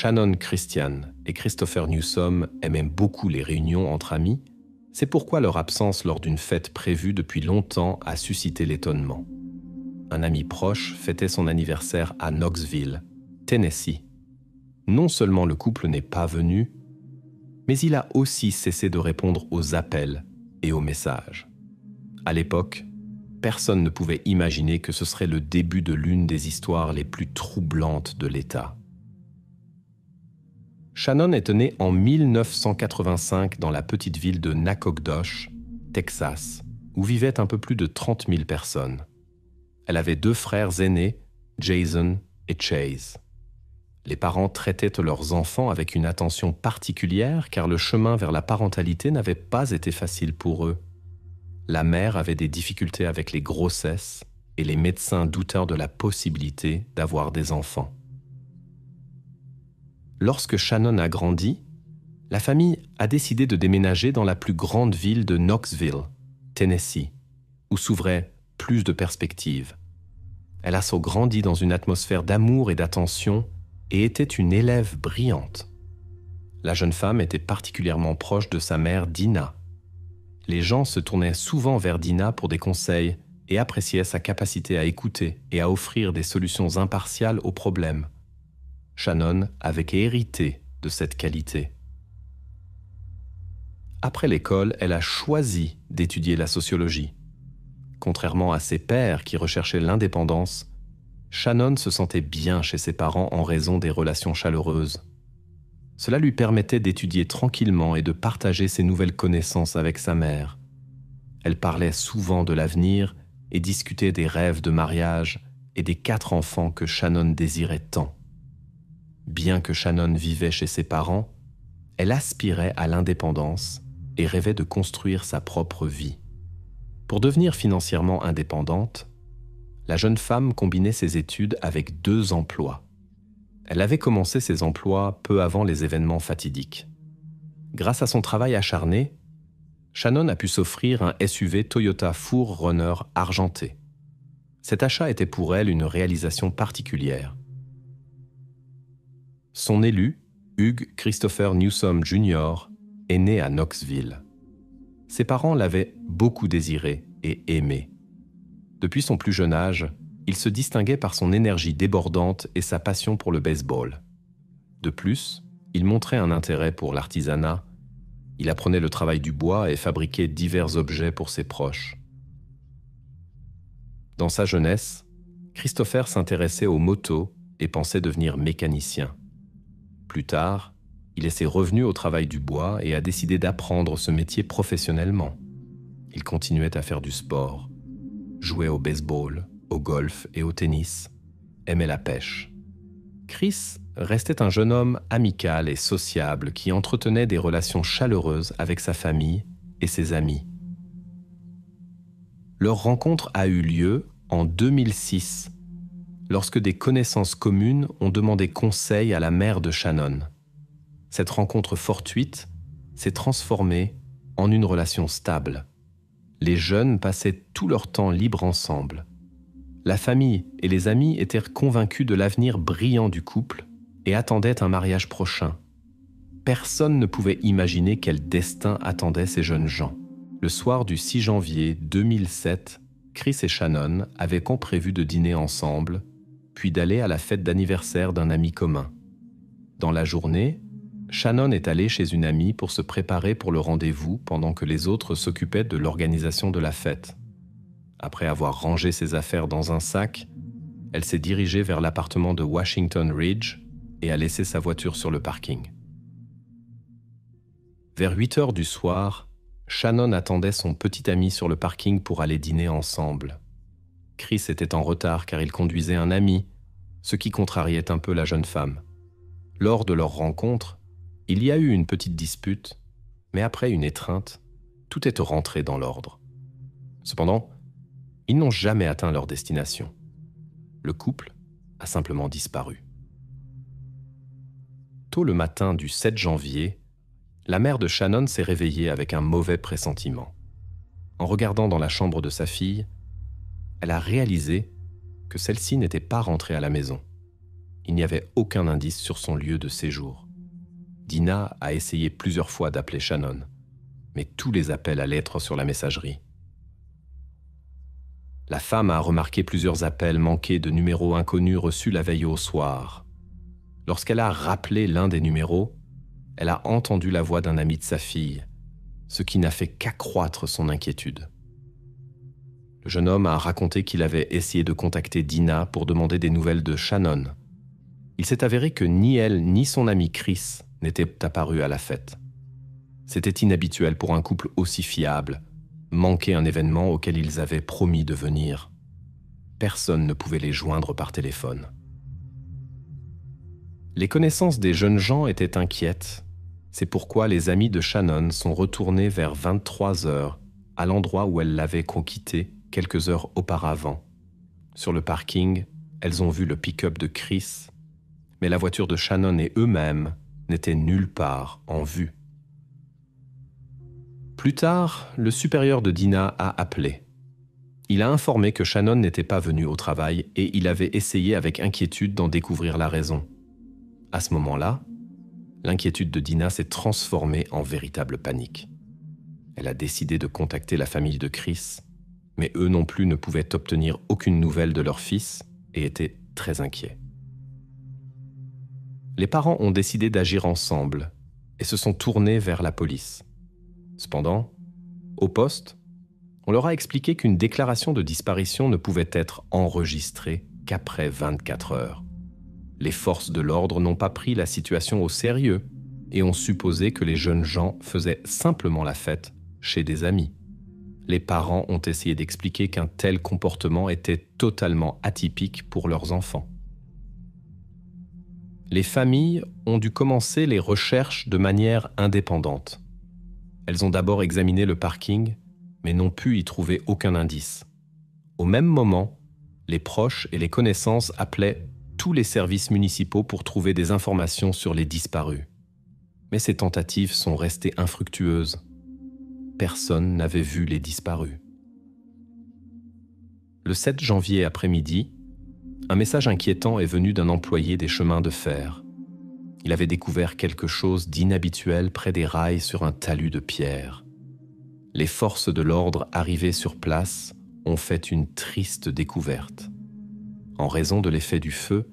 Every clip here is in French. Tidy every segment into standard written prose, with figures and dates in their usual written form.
Shannon Christian et Christopher Newsom aimaient beaucoup les réunions entre amis, c'est pourquoi leur absence lors d'une fête prévue depuis longtemps a suscité l'étonnement. Un ami proche fêtait son anniversaire à Knoxville, Tennessee. Non seulement le couple n'est pas venu, mais il a aussi cessé de répondre aux appels et aux messages. À l'époque, personne ne pouvait imaginer que ce serait le début de l'une des histoires les plus troublantes de l'État. Shannon est née en 1985 dans la petite ville de Nacogdoches, Texas, où vivaient un peu plus de 30 000 personnes. Elle avait 2 frères aînés, Jason et Chase. Les parents traitaient leurs enfants avec une attention particulière car le chemin vers la parentalité n'avait pas été facile pour eux. La mère avait des difficultés avec les grossesses et les médecins doutèrent de la possibilité d'avoir des enfants. Lorsque Shannon a grandi, la famille a décidé de déménager dans la plus grande ville de Knoxville, Tennessee, où s'ouvraient plus de perspectives. Elle a grandi dans une atmosphère d'amour et d'attention et était une élève brillante. La jeune femme était particulièrement proche de sa mère Dina. Les gens se tournaient souvent vers Dina pour des conseils et appréciaient sa capacité à écouter et à offrir des solutions impartiales aux problèmes. Shannon avait hérité de cette qualité. Après l'école, elle a choisi d'étudier la sociologie. Contrairement à ses pairs qui recherchaient l'indépendance, Shannon se sentait bien chez ses parents en raison des relations chaleureuses. Cela lui permettait d'étudier tranquillement et de partager ses nouvelles connaissances avec sa mère. Elle parlait souvent de l'avenir et discutait des rêves de mariage et des 4 enfants que Shannon désirait tant. Bien que Shannon vivait chez ses parents, elle aspirait à l'indépendance et rêvait de construire sa propre vie. Pour devenir financièrement indépendante, la jeune femme combinait ses études avec 2 emplois. Elle avait commencé ses emplois peu avant les événements fatidiques. Grâce à son travail acharné, Shannon a pu s'offrir un SUV Toyota 4Runner argenté. Cet achat était pour elle une réalisation particulière. Son élu, Hugh Christopher Newsom Jr., est né à Knoxville. Ses parents l'avaient beaucoup désiré et aimé. Depuis son plus jeune âge, il se distinguait par son énergie débordante et sa passion pour le baseball. De plus, il montrait un intérêt pour l'artisanat. Il apprenait le travail du bois et fabriquait divers objets pour ses proches. Dans sa jeunesse, Christopher s'intéressait aux motos et pensait devenir mécanicien. Plus tard, il s'est revenu au travail du bois et a décidé d'apprendre ce métier professionnellement. Il continuait à faire du sport, jouait au baseball, au golf et au tennis, aimait la pêche. Chris restait un jeune homme amical et sociable qui entretenait des relations chaleureuses avec sa famille et ses amis. Leur rencontre a eu lieu en 2006, lorsque des connaissances communes ont demandé conseil à la mère de Shannon. Cette rencontre fortuite s'est transformée en une relation stable. Les jeunes passaient tout leur temps libre ensemble. La famille et les amis étaient convaincus de l'avenir brillant du couple et attendaient un mariage prochain. Personne ne pouvait imaginer quel destin attendait ces jeunes gens. Le soir du 6 janvier 2007, Chris et Shannon avaient prévu de dîner ensemble, puis d'aller à la fête d'anniversaire d'un ami commun. Dans la journée, Shannon est allée chez une amie pour se préparer pour le rendez-vous pendant que les autres s'occupaient de l'organisation de la fête. Après avoir rangé ses affaires dans un sac, elle s'est dirigée vers l'appartement de Washington Ridge et a laissé sa voiture sur le parking. Vers 8 heures du soir, Shannon attendait son petit ami sur le parking pour aller dîner ensemble. Chris était en retard car il conduisait un ami, ce qui contrariait un peu la jeune femme. Lors de leur rencontre, il y a eu une petite dispute, mais après une étreinte, tout est rentré dans l'ordre. Cependant, ils n'ont jamais atteint leur destination. Le couple a simplement disparu. Tôt le matin du 7 janvier, la mère de Shannon s'est réveillée avec un mauvais pressentiment. En regardant dans la chambre de sa fille, elle a réalisé que celle-ci n'était pas rentrée à la maison. il n'y avait aucun indice sur son lieu de séjour. Dina a essayé plusieurs fois d'appeler Shannon, mais tous les appels allaient être sur la messagerie. La femme a remarqué plusieurs appels manqués de numéros inconnus reçus la veille au soir. Lorsqu'elle a rappelé l'un des numéros, elle a entendu la voix d'un ami de sa fille, ce qui n'a fait qu'accroître son inquiétude. Le jeune homme a raconté qu'il avait essayé de contacter Dina pour demander des nouvelles de Shannon. Il s'est avéré que ni elle ni son ami Chris n'étaient apparus à la fête. C'était inhabituel pour un couple aussi fiable, manquer un événement auquel ils avaient promis de venir. Personne ne pouvait les joindre par téléphone. Les connaissances des jeunes gens étaient inquiètes. C'est pourquoi les amis de Shannon sont retournés vers 23 heures à l'endroit où elle l'avait quitté quelques heures auparavant. Sur le parking, elles ont vu le pick-up de Chris, mais la voiture de Shannon et eux-mêmes n'étaient nulle part en vue. Plus tard, le supérieur de Dina a appelé. Il a informé que Shannon n'était pas venue au travail et il avait essayé avec inquiétude d'en découvrir la raison. À ce moment-là, l'inquiétude de Dina s'est transformée en véritable panique. Elle a décidé de contacter la famille de Chris, mais eux non plus ne pouvaient obtenir aucune nouvelle de leur fils et étaient très inquiets. Les parents ont décidé d'agir ensemble et se sont tournés vers la police. Cependant, au poste, on leur a expliqué qu'une déclaration de disparition ne pouvait être enregistrée qu'après 24 heures. Les forces de l'ordre n'ont pas pris la situation au sérieux et ont supposé que les jeunes gens faisaient simplement la fête chez des amis. Les parents ont essayé d'expliquer qu'un tel comportement était totalement atypique pour leurs enfants. Les familles ont dû commencer les recherches de manière indépendante. Elles ont d'abord examiné le parking, mais n'ont pu y trouver aucun indice. Au même moment, les proches et les connaissances appelaient tous les services municipaux pour trouver des informations sur les disparus. Mais ces tentatives sont restées infructueuses. Personne n'avait vu les disparus. Le 7 janvier après-midi, un message inquiétant est venu d'un employé des chemins de fer. Il avait découvert quelque chose d'inhabituel près des rails sur un talus de pierre. Les forces de l'ordre arrivées sur place ont fait une triste découverte. En raison de l'effet du feu,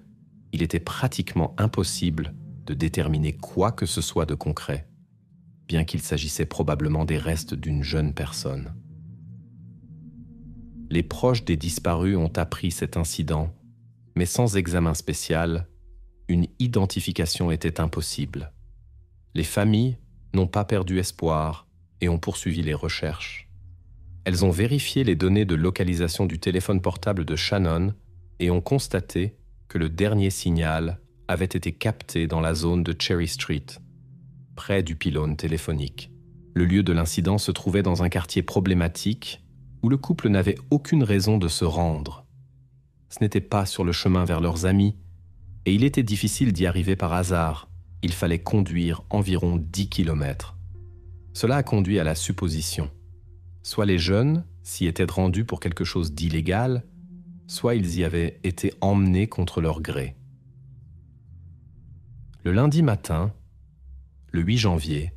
il était pratiquement impossible de déterminer quoi que ce soit de concret, bien qu'il s'agissait probablement des restes d'une jeune personne. Les proches des disparus ont appris cet incident, mais sans examen spécial, une identification était impossible. Les familles n'ont pas perdu espoir et ont poursuivi les recherches. Elles ont vérifié les données de localisation du téléphone portable de Shannon et ont constaté que le dernier signal avait été capté dans la zone de Cherry Street, près du pylône téléphonique. Le lieu de l'incident se trouvait dans un quartier problématique où le couple n'avait aucune raison de se rendre. Ce n'était pas sur le chemin vers leurs amis, et il était difficile d'y arriver par hasard. Il fallait conduire environ 10 kilomètres. Cela a conduit à la supposition. Soit les jeunes s'y étaient rendus pour quelque chose d'illégal, soit ils y avaient été emmenés contre leur gré. Le lundi matin, le 8 janvier,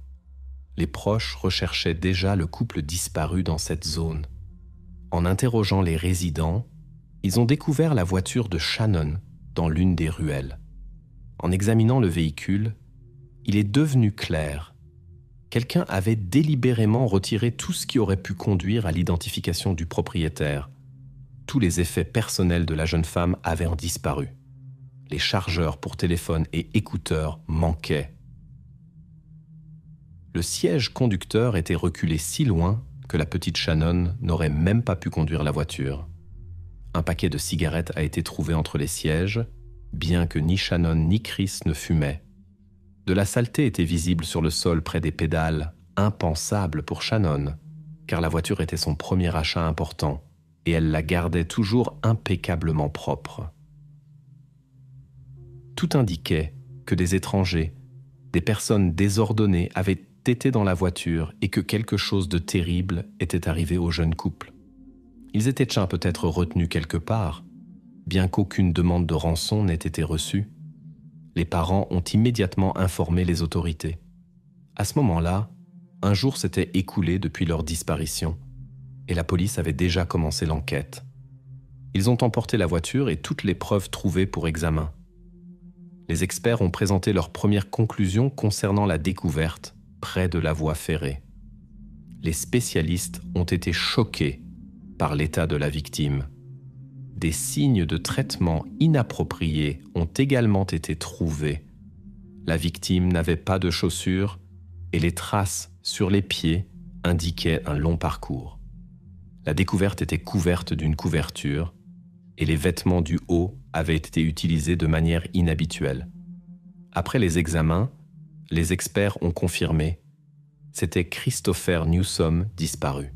les proches recherchaient déjà le couple disparu dans cette zone. En interrogeant les résidents, ils ont découvert la voiture de Shannon dans l'une des ruelles. En examinant le véhicule, il est devenu clair. Quelqu'un avait délibérément retiré tout ce qui aurait pu conduire à l'identification du propriétaire. Tous les effets personnels de la jeune femme avaient disparu. Les chargeurs pour téléphone et écouteurs manquaient. Le siège conducteur était reculé si loin que la petite Shannon n'aurait même pas pu conduire la voiture. Un paquet de cigarettes a été trouvé entre les sièges, bien que ni Shannon ni Chris ne fumaient. De la saleté était visible sur le sol près des pédales, impensable pour Shannon, car la voiture était son premier achat important et elle la gardait toujours impeccablement propre. Tout indiquait que des étrangers, des personnes désordonnées avaient été dans la voiture et que quelque chose de terrible était arrivé au jeune couple. Ils étaient peut-être retenus quelque part, bien qu'aucune demande de rançon n'ait été reçue. Les parents ont immédiatement informé les autorités. À ce moment-là, un jour s'était écoulé depuis leur disparition et la police avait déjà commencé l'enquête. Ils ont emporté la voiture et toutes les preuves trouvées pour examen. Les experts ont présenté leurs premières conclusions concernant la découverte près de la voie ferrée. Les spécialistes ont été choqués par l'état de la victime. Des signes de traitement inappropriés ont également été trouvés. La victime n'avait pas de chaussures et les traces sur les pieds indiquaient un long parcours. La découverte était couverte d'une couverture et les vêtements du haut avaient été utilisés de manière inhabituelle. Après les examens, les experts ont confirmé – c'était Christopher Newsom disparu.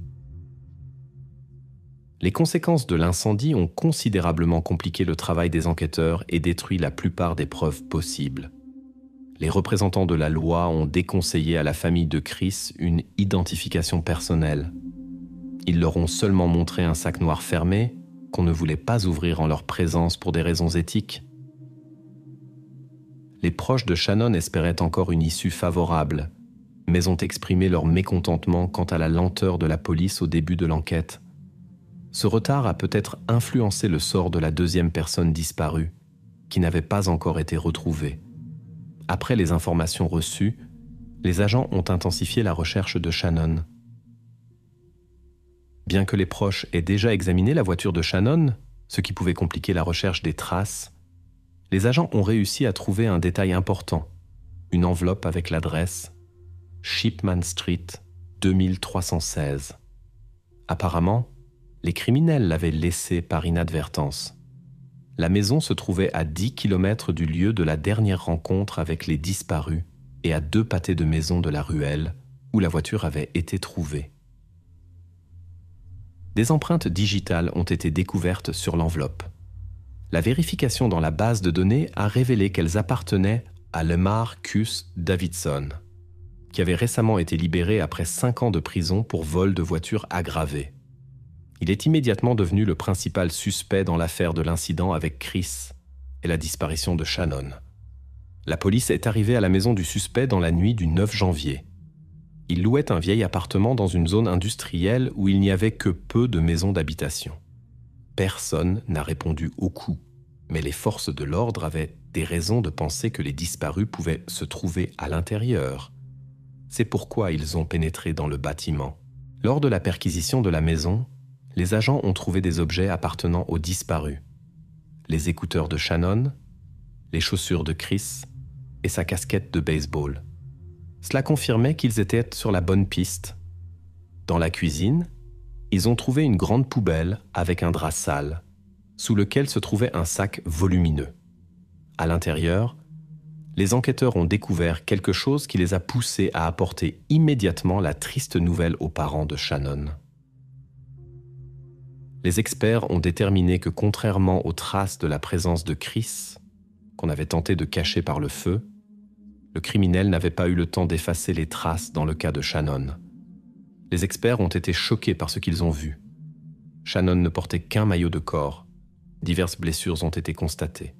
Les conséquences de l'incendie ont considérablement compliqué le travail des enquêteurs et détruit la plupart des preuves possibles. Les représentants de la loi ont déconseillé à la famille de Chris une identification personnelle. Ils leur ont seulement montré un sac noir fermé qu'on ne voulait pas ouvrir en leur présence pour des raisons éthiques. Les proches de Shannon espéraient encore une issue favorable, mais ont exprimé leur mécontentement quant à la lenteur de la police au début de l'enquête. Ce retard a peut-être influencé le sort de la deuxième personne disparue, qui n'avait pas encore été retrouvée. Après les informations reçues, les agents ont intensifié la recherche de Shannon. Bien que les proches aient déjà examiné la voiture de Shannon, ce qui pouvait compliquer la recherche des traces, les agents ont réussi à trouver un détail important, une enveloppe avec l'adresse Shipman Street 2316. Apparemment, les criminels l'avaient laissée par inadvertance. La maison se trouvait à 10 km du lieu de la dernière rencontre avec les disparus et à 2 pâtés de maison de la ruelle où la voiture avait été trouvée. Des empreintes digitales ont été découvertes sur l'enveloppe. La vérification dans la base de données a révélé qu'elles appartenaient à Lemar Cus Davidson, qui avait récemment été libéré après 5 ans de prison pour vol de voiture aggravé. Il est immédiatement devenu le principal suspect dans l'affaire de l'incident avec Chris et la disparition de Shannon. La police est arrivée à la maison du suspect dans la nuit du 9 janvier. Il louait un vieil appartement dans une zone industrielle où il n'y avait que peu de maisons d'habitation. Personne n'a répondu au coup, mais les forces de l'ordre avaient des raisons de penser que les disparus pouvaient se trouver à l'intérieur. C'est pourquoi ils ont pénétré dans le bâtiment. Lors de la perquisition de la maison, les agents ont trouvé des objets appartenant aux disparus. Les écouteurs de Shannon, les chaussures de Chris et sa casquette de baseball. Cela confirmait qu'ils étaient sur la bonne piste. Dans la cuisine, ils ont trouvé une grande poubelle avec un drap sale, sous lequel se trouvait un sac volumineux. À l'intérieur, les enquêteurs ont découvert quelque chose qui les a poussés à apporter immédiatement la triste nouvelle aux parents de Shannon. Les experts ont déterminé que contrairement aux traces de la présence de Chris, qu'on avait tenté de cacher par le feu, le criminel n'avait pas eu le temps d'effacer les traces dans le cas de Shannon. Les experts ont été choqués par ce qu'ils ont vu. Shannon ne portait qu'un maillot de corps. Diverses blessures ont été constatées.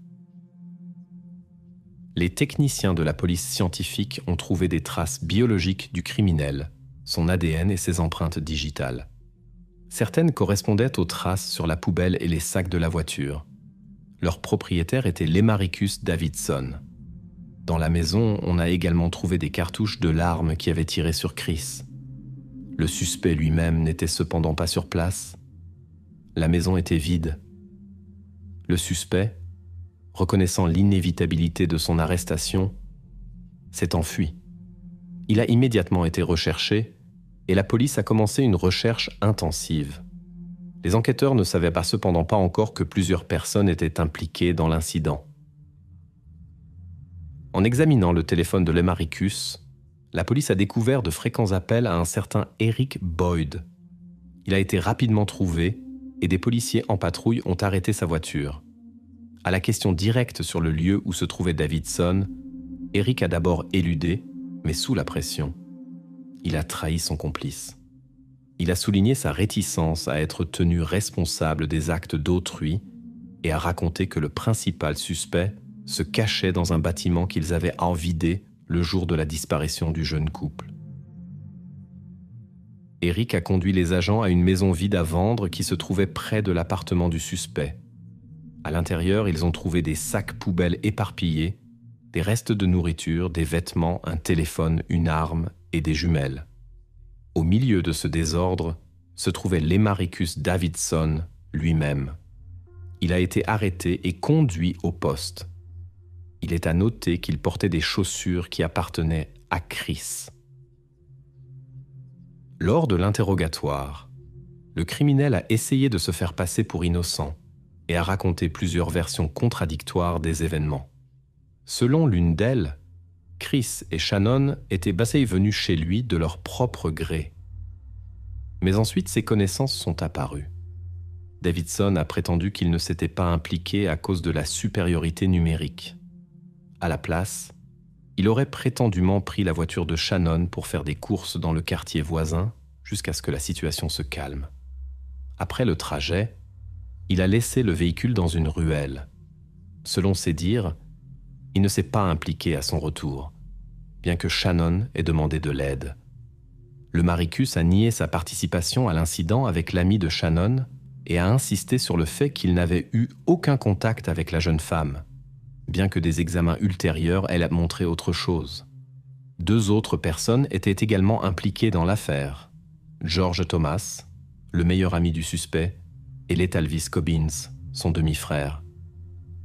Les techniciens de la police scientifique ont trouvé des traces biologiques du criminel, son ADN et ses empreintes digitales. Certaines correspondaient aux traces sur la poubelle et les sacs de la voiture. Leur propriétaire était Lemaricus Davidson. Dans la maison, on a également trouvé des cartouches de l'arme qui avait tiré sur Chris. Le suspect lui-même n'était cependant pas sur place. La maison était vide. Le suspect, reconnaissant l'inévitabilité de son arrestation, s'est enfui. Il a immédiatement été recherché et la police a commencé une recherche intensive. Les enquêteurs ne savaient cependant pas encore que plusieurs personnes étaient impliquées dans l'incident. En examinant le téléphone de Lemaricus, la police a découvert de fréquents appels à un certain Eric Boyd. Il a été rapidement trouvé et des policiers en patrouille ont arrêté sa voiture. À la question directe sur le lieu où se trouvait Davidson, Eric a d'abord éludé, mais sous la pression. Il a trahi son complice. Il a souligné sa réticence à être tenu responsable des actes d'autrui et a raconté que le principal suspect se cachait dans un bâtiment qu'ils avaient vidé le jour de la disparition du jeune couple. Eric a conduit les agents à une maison vide à vendre qui se trouvait près de l'appartement du suspect. À l'intérieur, ils ont trouvé des sacs poubelles éparpillés, des restes de nourriture, des vêtements, un téléphone, une arme et des jumelles. Au milieu de ce désordre se trouvait Lemaricus Davidson lui-même. Il a été arrêté et conduit au poste. Il est à noter qu'il portait des chaussures qui appartenaient à Chris. Lors de l'interrogatoire, le criminel a essayé de se faire passer pour innocent et a raconté plusieurs versions contradictoires des événements. Selon l'une d'elles, Chris et Shannon étaient venus chez lui de leur propre gré. Mais ensuite, ses connaissances sont apparues. Davidson a prétendu qu'il ne s'était pas impliqué à cause de la supériorité numérique. À la place, il aurait prétendument pris la voiture de Shannon pour faire des courses dans le quartier voisin jusqu'à ce que la situation se calme. Après le trajet, il a laissé le véhicule dans une ruelle. Selon ses dires, il ne s'est pas impliqué à son retour, bien que Shannon ait demandé de l'aide. Lemaricus a nié sa participation à l'incident avec l'ami de Shannon et a insisté sur le fait qu'il n'avait eu aucun contact avec la jeune femme, bien que des examens ultérieurs aient montré autre chose. 2 autres personnes étaient également impliquées dans l'affaire: George Thomas, le meilleur ami du suspect, et Letalvis Cobbins, son demi-frère.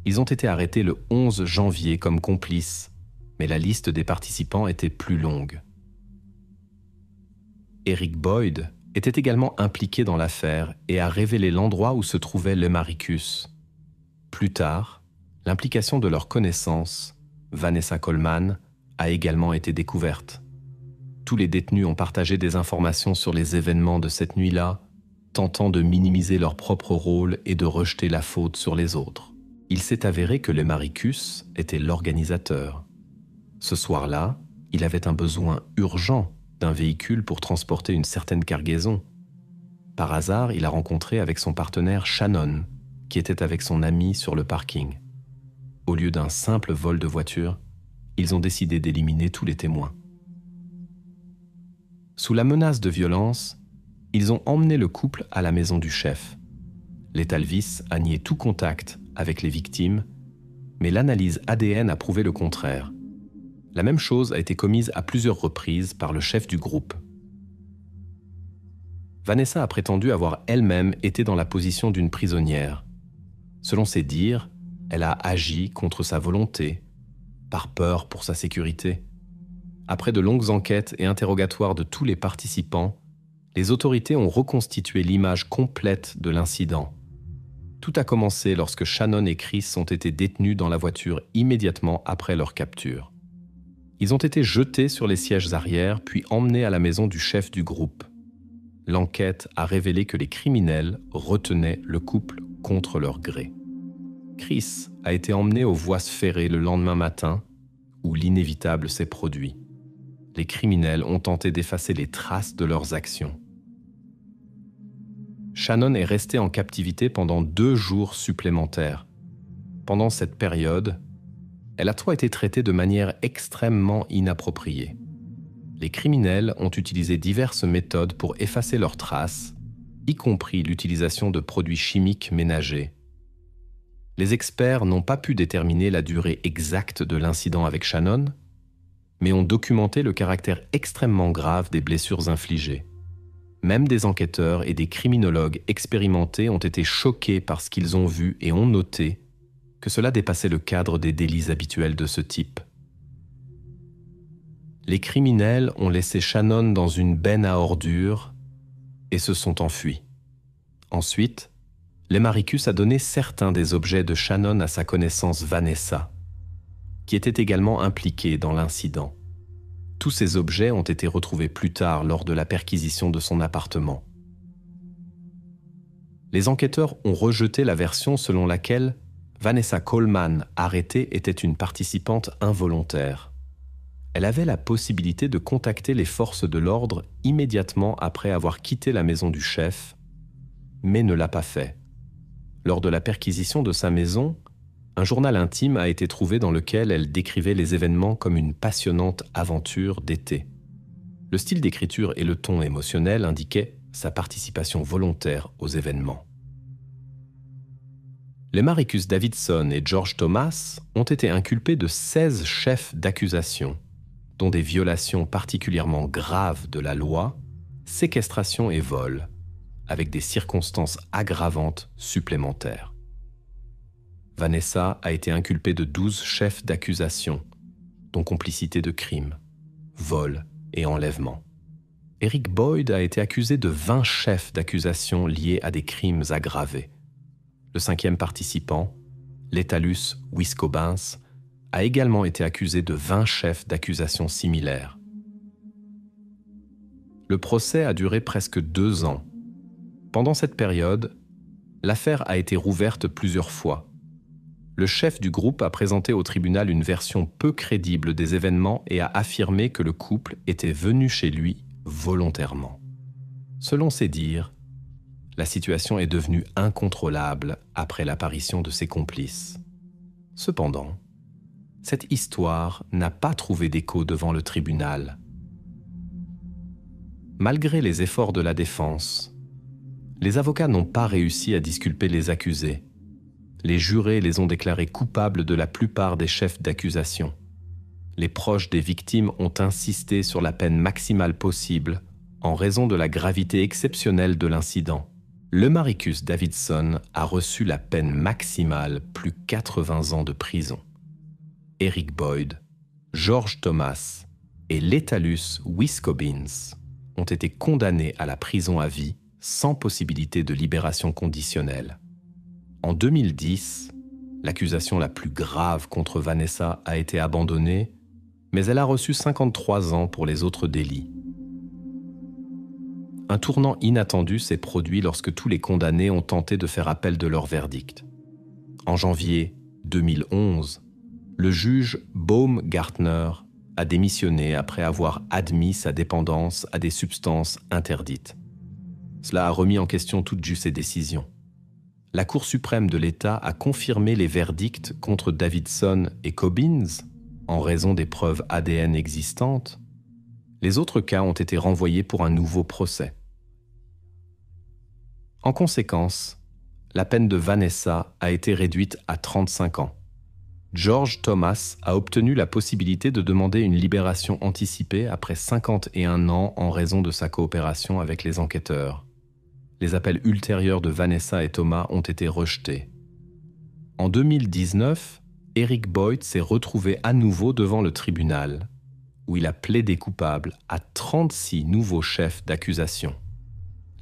Ils ont été arrêtés le 11 janvier comme complices, mais la liste des participants était plus longue. Eric Boyd était également impliqué dans l'affaire et a révélé l'endroit où se trouvait Lemaricus. Plus tard, l'implication de leur connaissance, Vanessa Coleman, a également été découverte. Tous les détenus ont partagé des informations sur les événements de cette nuit-là, tentant de minimiser leur propre rôle et de rejeter la faute sur les autres. Il s'est avéré que Lemaricus était l'organisateur. Ce soir-là, il avait un besoin urgent d'un véhicule pour transporter une certaine cargaison. Par hasard, il a rencontré avec son partenaire Shannon, qui était avec son ami sur le parking. Au lieu d'un simple vol de voiture, ils ont décidé d'éliminer tous les témoins. Sous la menace de violence, ils ont emmené le couple à la maison du chef. Letalvis a nié tout contact avec les victimes, mais l'analyse ADN a prouvé le contraire. La même chose a été commise à plusieurs reprises par le chef du groupe. Vanessa a prétendu avoir elle-même été dans la position d'une prisonnière. Selon ses dires, elle a agi contre sa volonté, par peur pour sa sécurité. Après de longues enquêtes et interrogatoires de tous les participants, les autorités ont reconstitué l'image complète de l'incident. Tout a commencé lorsque Shannon et Chris ont été détenus dans la voiture immédiatement après leur capture. Ils ont été jetés sur les sièges arrière puis emmenés à la maison du chef du groupe. L'enquête a révélé que les criminels retenaient le couple contre leur gré. Chris a été emmené aux voies ferrées le lendemain matin, où l'inévitable s'est produit. Les criminels ont tenté d'effacer les traces de leurs actions. Shannon est restée en captivité pendant 2 jours supplémentaires. Pendant cette période, elle a été traitée de manière extrêmement inappropriée. Les criminels ont utilisé diverses méthodes pour effacer leurs traces, y compris l'utilisation de produits chimiques ménagers. Les experts n'ont pas pu déterminer la durée exacte de l'incident avec Shannon, mais ont documenté le caractère extrêmement grave des blessures infligées. Même des enquêteurs et des criminologues expérimentés ont été choqués par ce qu'ils ont vu et ont noté que cela dépassait le cadre des délits habituels de ce type. Les criminels ont laissé Shannon dans une benne à ordures et se sont enfuis. Ensuite, Lemaricus a donné certains des objets de Shannon à sa connaissance Vanessa, qui était également impliquée dans l'incident. Tous ces objets ont été retrouvés plus tard lors de la perquisition de son appartement. Les enquêteurs ont rejeté la version selon laquelle Vanessa Coleman, arrêtée, était une participante involontaire. Elle avait la possibilité de contacter les forces de l'ordre immédiatement après avoir quitté la maison du chef, mais ne l'a pas fait. Lors de la perquisition de sa maison, Un journal intime a été trouvé dans lequel elle décrivait les événements comme une passionnante aventure d'été. Le style d'écriture et le ton émotionnel indiquaient sa participation volontaire aux événements. Les Maricus Davidson et George Thomas ont été inculpés de 16 chefs d'accusation, dont des violations particulièrement graves de la loi, séquestration et vol, avec des circonstances aggravantes supplémentaires. Vanessa a été inculpée de 12 chefs d'accusation, dont complicité de crime, vol et enlèvement. Eric Boyd a été accusé de 20 chefs d'accusation liés à des crimes aggravés. Le 5e participant, Laitalus Wiscobens, a également été accusé de 20 chefs d'accusation similaires. Le procès a duré presque 2 ans. Pendant cette période, l'affaire a été rouverte plusieurs fois. Le chef du groupe a présenté au tribunal une version peu crédible des événements et a affirmé que le couple était venu chez lui volontairement. Selon ses dires, la situation est devenue incontrôlable après l'apparition de ses complices. Cependant, cette histoire n'a pas trouvé d'écho devant le tribunal. Malgré les efforts de la défense, les avocats n'ont pas réussi à disculper les accusés. Les jurés les ont déclarés coupables de la plupart des chefs d'accusation. Les proches des victimes ont insisté sur la peine maximale possible en raison de la gravité exceptionnelle de l'incident. Le Maricus Davidson a reçu la peine maximale plus 80 ans de prison. Eric Boyd, George Thomas et Laitalus Wiscobens ont été condamnés à la prison à vie sans possibilité de libération conditionnelle. En 2010, l'accusation la plus grave contre Vanessa a été abandonnée, mais elle a reçu 53 ans pour les autres délits. Un tournant inattendu s'est produit lorsque tous les condamnés ont tenté de faire appel de leur verdict. En janvier 2011, le juge Baumgartner a démissionné après avoir admis sa dépendance à des substances interdites. Cela a remis en question toutes ses décisions. La Cour suprême de l'État a confirmé les verdicts contre Davidson et Cobbins en raison des preuves ADN existantes. Les autres cas ont été renvoyés pour un nouveau procès. En conséquence, la peine de Vanessa a été réduite à 35 ans. George Thomas a obtenu la possibilité de demander une libération anticipée après 51 ans en raison de sa coopération avec les enquêteurs. Les appels ultérieurs de Vanessa et Thomas ont été rejetés. En 2019, Eric Boyd s'est retrouvé à nouveau devant le tribunal, où il a plaidé coupable à 36 nouveaux chefs d'accusation.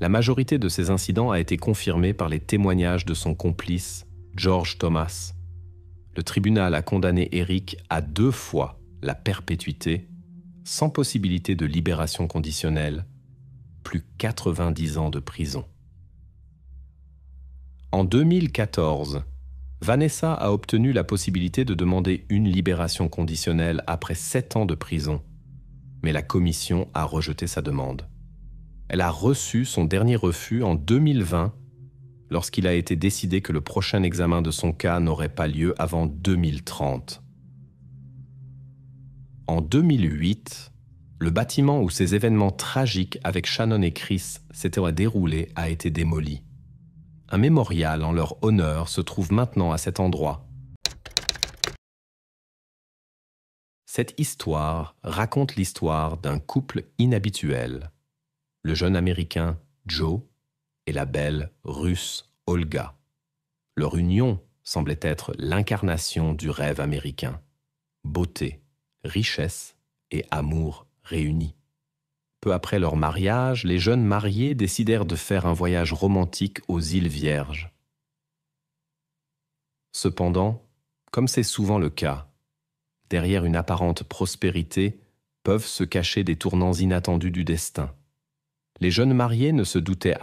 La majorité de ces incidents a été confirmée par les témoignages de son complice, George Thomas. Le tribunal a condamné Eric à 2 fois la perpétuité, sans possibilité de libération conditionnelle, plus 90 ans de prison. En 2014, Vanessa a obtenu la possibilité de demander une libération conditionnelle après 7 ans de prison, mais la commission a rejeté sa demande. Elle a reçu son dernier refus en 2020, lorsqu'il a été décidé que le prochain examen de son cas n'aurait pas lieu avant 2030. En 2008, le bâtiment où ces événements tragiques avec Shannon et Chris s'étaient déroulés a été démoli. Un mémorial en leur honneur se trouve maintenant à cet endroit. Cette histoire raconte l'histoire d'un couple inhabituel, le jeune Américain Joe et la belle Russe Olga. Leur union semblait être l'incarnation du rêve américain. Beauté, richesse et amour réunis. Peu après leur mariage, les jeunes mariés décidèrent de faire un voyage romantique aux îles Vierges. Cependant, comme c'est souvent le cas, derrière une apparente prospérité peuvent se cacher des tournants inattendus du destin. Les jeunes mariés ne se doutaient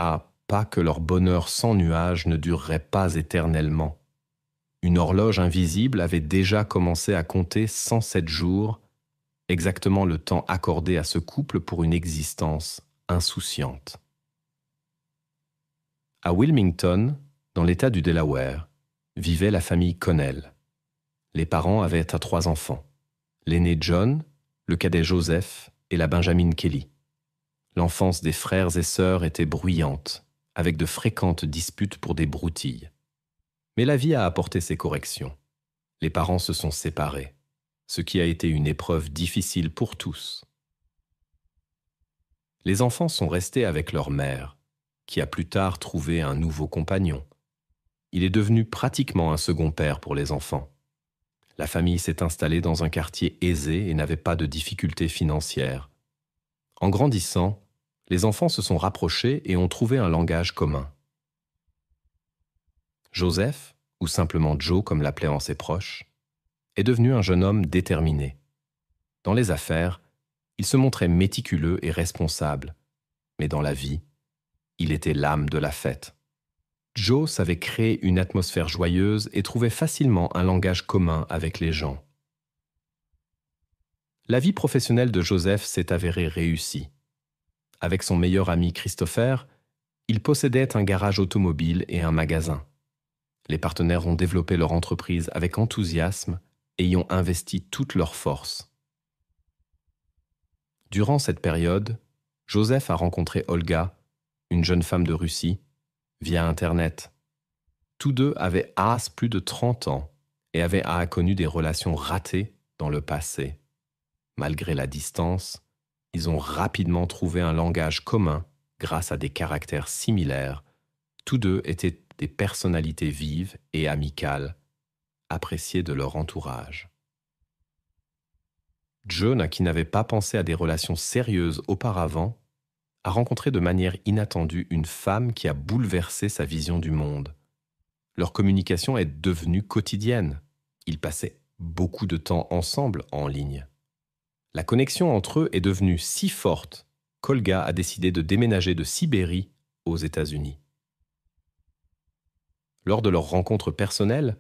pas que leur bonheur sans nuages ne durerait pas éternellement. Une horloge invisible avait déjà commencé à compter 107 jours, exactement le temps accordé à ce couple pour une existence insouciante. À Wilmington, dans l'État du Delaware, vivait la famille Connell, Les parents avaient 3 enfants. L'aîné John, le cadet Joseph et la benjamine Kelly. L'enfance des frères et sœurs était bruyante, avec de fréquentes disputes pour des broutilles. Mais la vie a apporté ses corrections. Les parents se sont séparés, ce qui a été une épreuve difficile pour tous. Les enfants sont restés avec leur mère, qui a plus tard trouvé un nouveau compagnon. Il est devenu pratiquement un second père pour les enfants. La famille s'est installée dans un quartier aisé et n'avait pas de difficultés financières. En grandissant, les enfants se sont rapprochés et ont trouvé un langage commun. Joseph, ou simplement Joe comme l'appelaient ses proches, est devenu un jeune homme déterminé. Dans les affaires, il se montrait méticuleux et responsable, mais dans la vie, il était l'âme de la fête. Joe savait créer une atmosphère joyeuse et trouvait facilement un langage commun avec les gens. La vie professionnelle de Joseph s'est avérée réussie. Avec son meilleur ami Christopher, il possédait un garage automobile et un magasin. Les partenaires ont développé leur entreprise avec enthousiasme et y ont investi toutes leurs forces. Durant cette période, Joseph a rencontré Olga, une jeune femme de Russie, via Internet. Tous deux avaient plus de 30 ans et avaient connu des relations ratées dans le passé. Malgré la distance, ils ont rapidement trouvé un langage commun grâce à des caractères similaires. Tous deux étaient des personnalités vives et amicales, appréciées de leur entourage. John, qui n'avait pas pensé à des relations sérieuses auparavant, a rencontré de manière inattendue une femme qui a bouleversé sa vision du monde. Leur communication est devenue quotidienne. Ils passaient beaucoup de temps ensemble en ligne. La connexion entre eux est devenue si forte qu'Olga a décidé de déménager de Sibérie aux États-Unis. Lors de leur rencontre personnelle,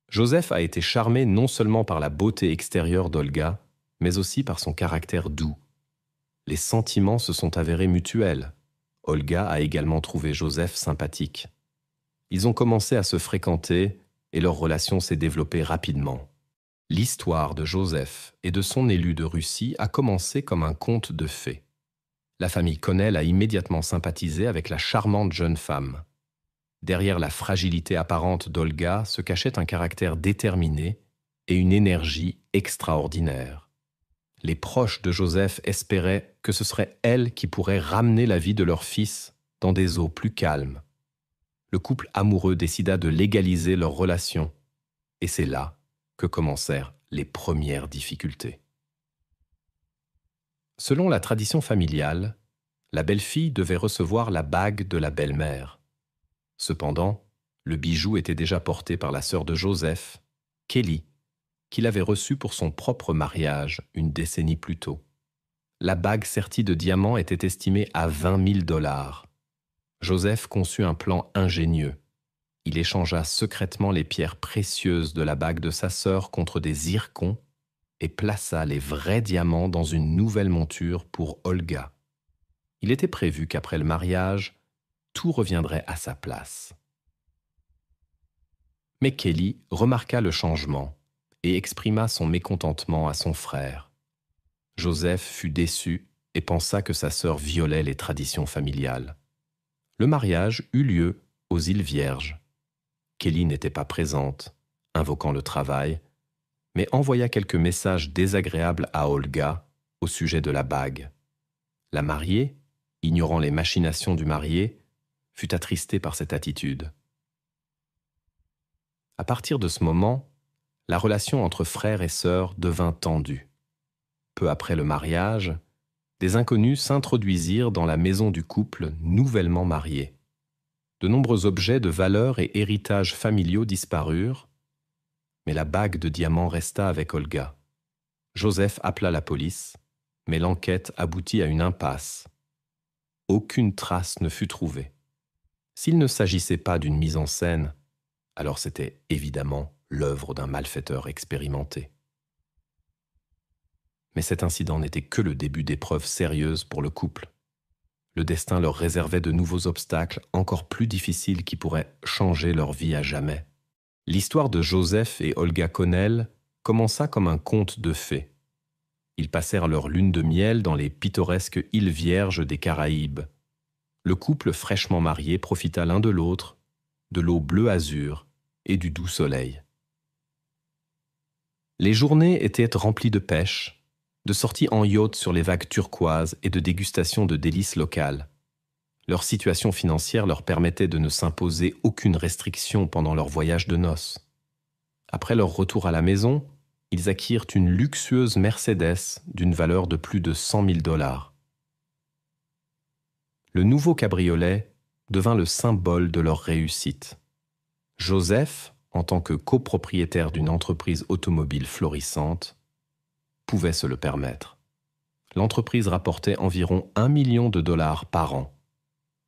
Joseph a été charmé non seulement par la beauté extérieure d'Olga, mais aussi par son caractère doux. Les sentiments se sont avérés mutuels. Olga a également trouvé Joseph sympathique. Ils ont commencé à se fréquenter et leur relation s'est développée rapidement. L'histoire de Joseph et de son élu de Russie a commencé comme un conte de fées. La famille Connell a immédiatement sympathisé avec la charmante jeune femme. Derrière la fragilité apparente d'Olga se cachait un caractère déterminé et une énergie extraordinaire. Les proches de Joseph espéraient que ce serait elle qui pourrait ramener la vie de leur fils dans des eaux plus calmes. Le couple amoureux décida de légaliser leur relation, et c'est là que commencèrent les premières difficultés. Selon la tradition familiale, la belle-fille devait recevoir la bague de la belle-mère. Cependant, le bijou était déjà porté par la sœur de Joseph, Kelly, qu'il avait reçue pour son propre mariage une décennie plus tôt. La bague sertie de diamants était estimée à $20 000. Joseph conçut un plan ingénieux. Il échangea secrètement les pierres précieuses de la bague de sa sœur contre des zircons et plaça les vrais diamants dans une nouvelle monture pour Olga. Il était prévu qu'après le mariage, tout reviendrait à sa place. Mais Kelly remarqua le changement et exprima son mécontentement à son frère. Joseph fut déçu et pensa que sa sœur violait les traditions familiales. Le mariage eut lieu aux îles Vierges. Kelly n'était pas présente, invoquant le travail, mais envoya quelques messages désagréables à Olga au sujet de la bague. La mariée, ignorant les machinations du marié, fut attristée par cette attitude. À partir de ce moment, la relation entre frères et sœurs devint tendue. Peu après le mariage, des inconnus s'introduisirent dans la maison du couple nouvellement marié. De nombreux objets de valeur et héritages familiaux disparurent, mais la bague de diamants resta avec Olga. Joseph appela la police, mais l'enquête aboutit à une impasse. Aucune trace ne fut trouvée. S'il ne s'agissait pas d'une mise en scène, alors c'était évidemment l'œuvre d'un malfaiteur expérimenté. Mais cet incident n'était que le début d'épreuves sérieuses pour le couple. Le destin leur réservait de nouveaux obstacles encore plus difficiles qui pourraient changer leur vie à jamais. L'histoire de Joseph et Olga Connell commença comme un conte de fées. Ils passèrent leur lune de miel dans les pittoresques îles Vierges des Caraïbes. Le couple fraîchement marié profita l'un de l'autre, de l'eau bleu-azur et du doux soleil. Les journées étaient remplies de pêche, de sorties en yacht sur les vagues turquoises et de dégustation de délices locales. Leur situation financière leur permettait de ne s'imposer aucune restriction pendant leur voyage de noces. Après leur retour à la maison, ils acquirent une luxueuse Mercedes d'une valeur de plus de $100 000. Le nouveau cabriolet devint le symbole de leur réussite. Joseph, en tant que copropriétaire d'une entreprise automobile florissante, pouvait se le permettre. L'entreprise rapportait environ $1 million par an.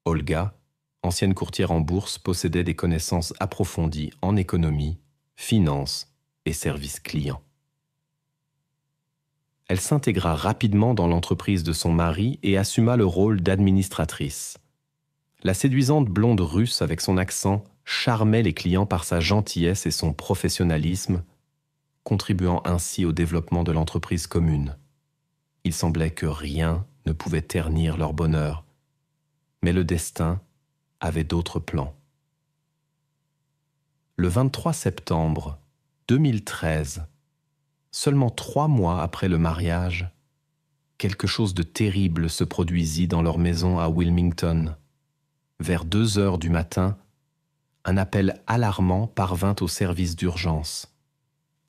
Olga, ancienne courtière en bourse, possédait des connaissances approfondies en économie, finance et services clients. Elle s'intégra rapidement dans l'entreprise de son mari et assuma le rôle d'administratrice. La séduisante blonde russe avec son accent charmait les clients par sa gentillesse et son professionnalisme, contribuant ainsi au développement de l'entreprise commune. Il semblait que rien ne pouvait ternir leur bonheur, mais le destin avait d'autres plans. Le 23 septembre 2013, seulement 3 mois après le mariage, quelque chose de terrible se produisit dans leur maison à Wilmington. Vers 2 heures du matin, un appel alarmant parvint au service d'urgence.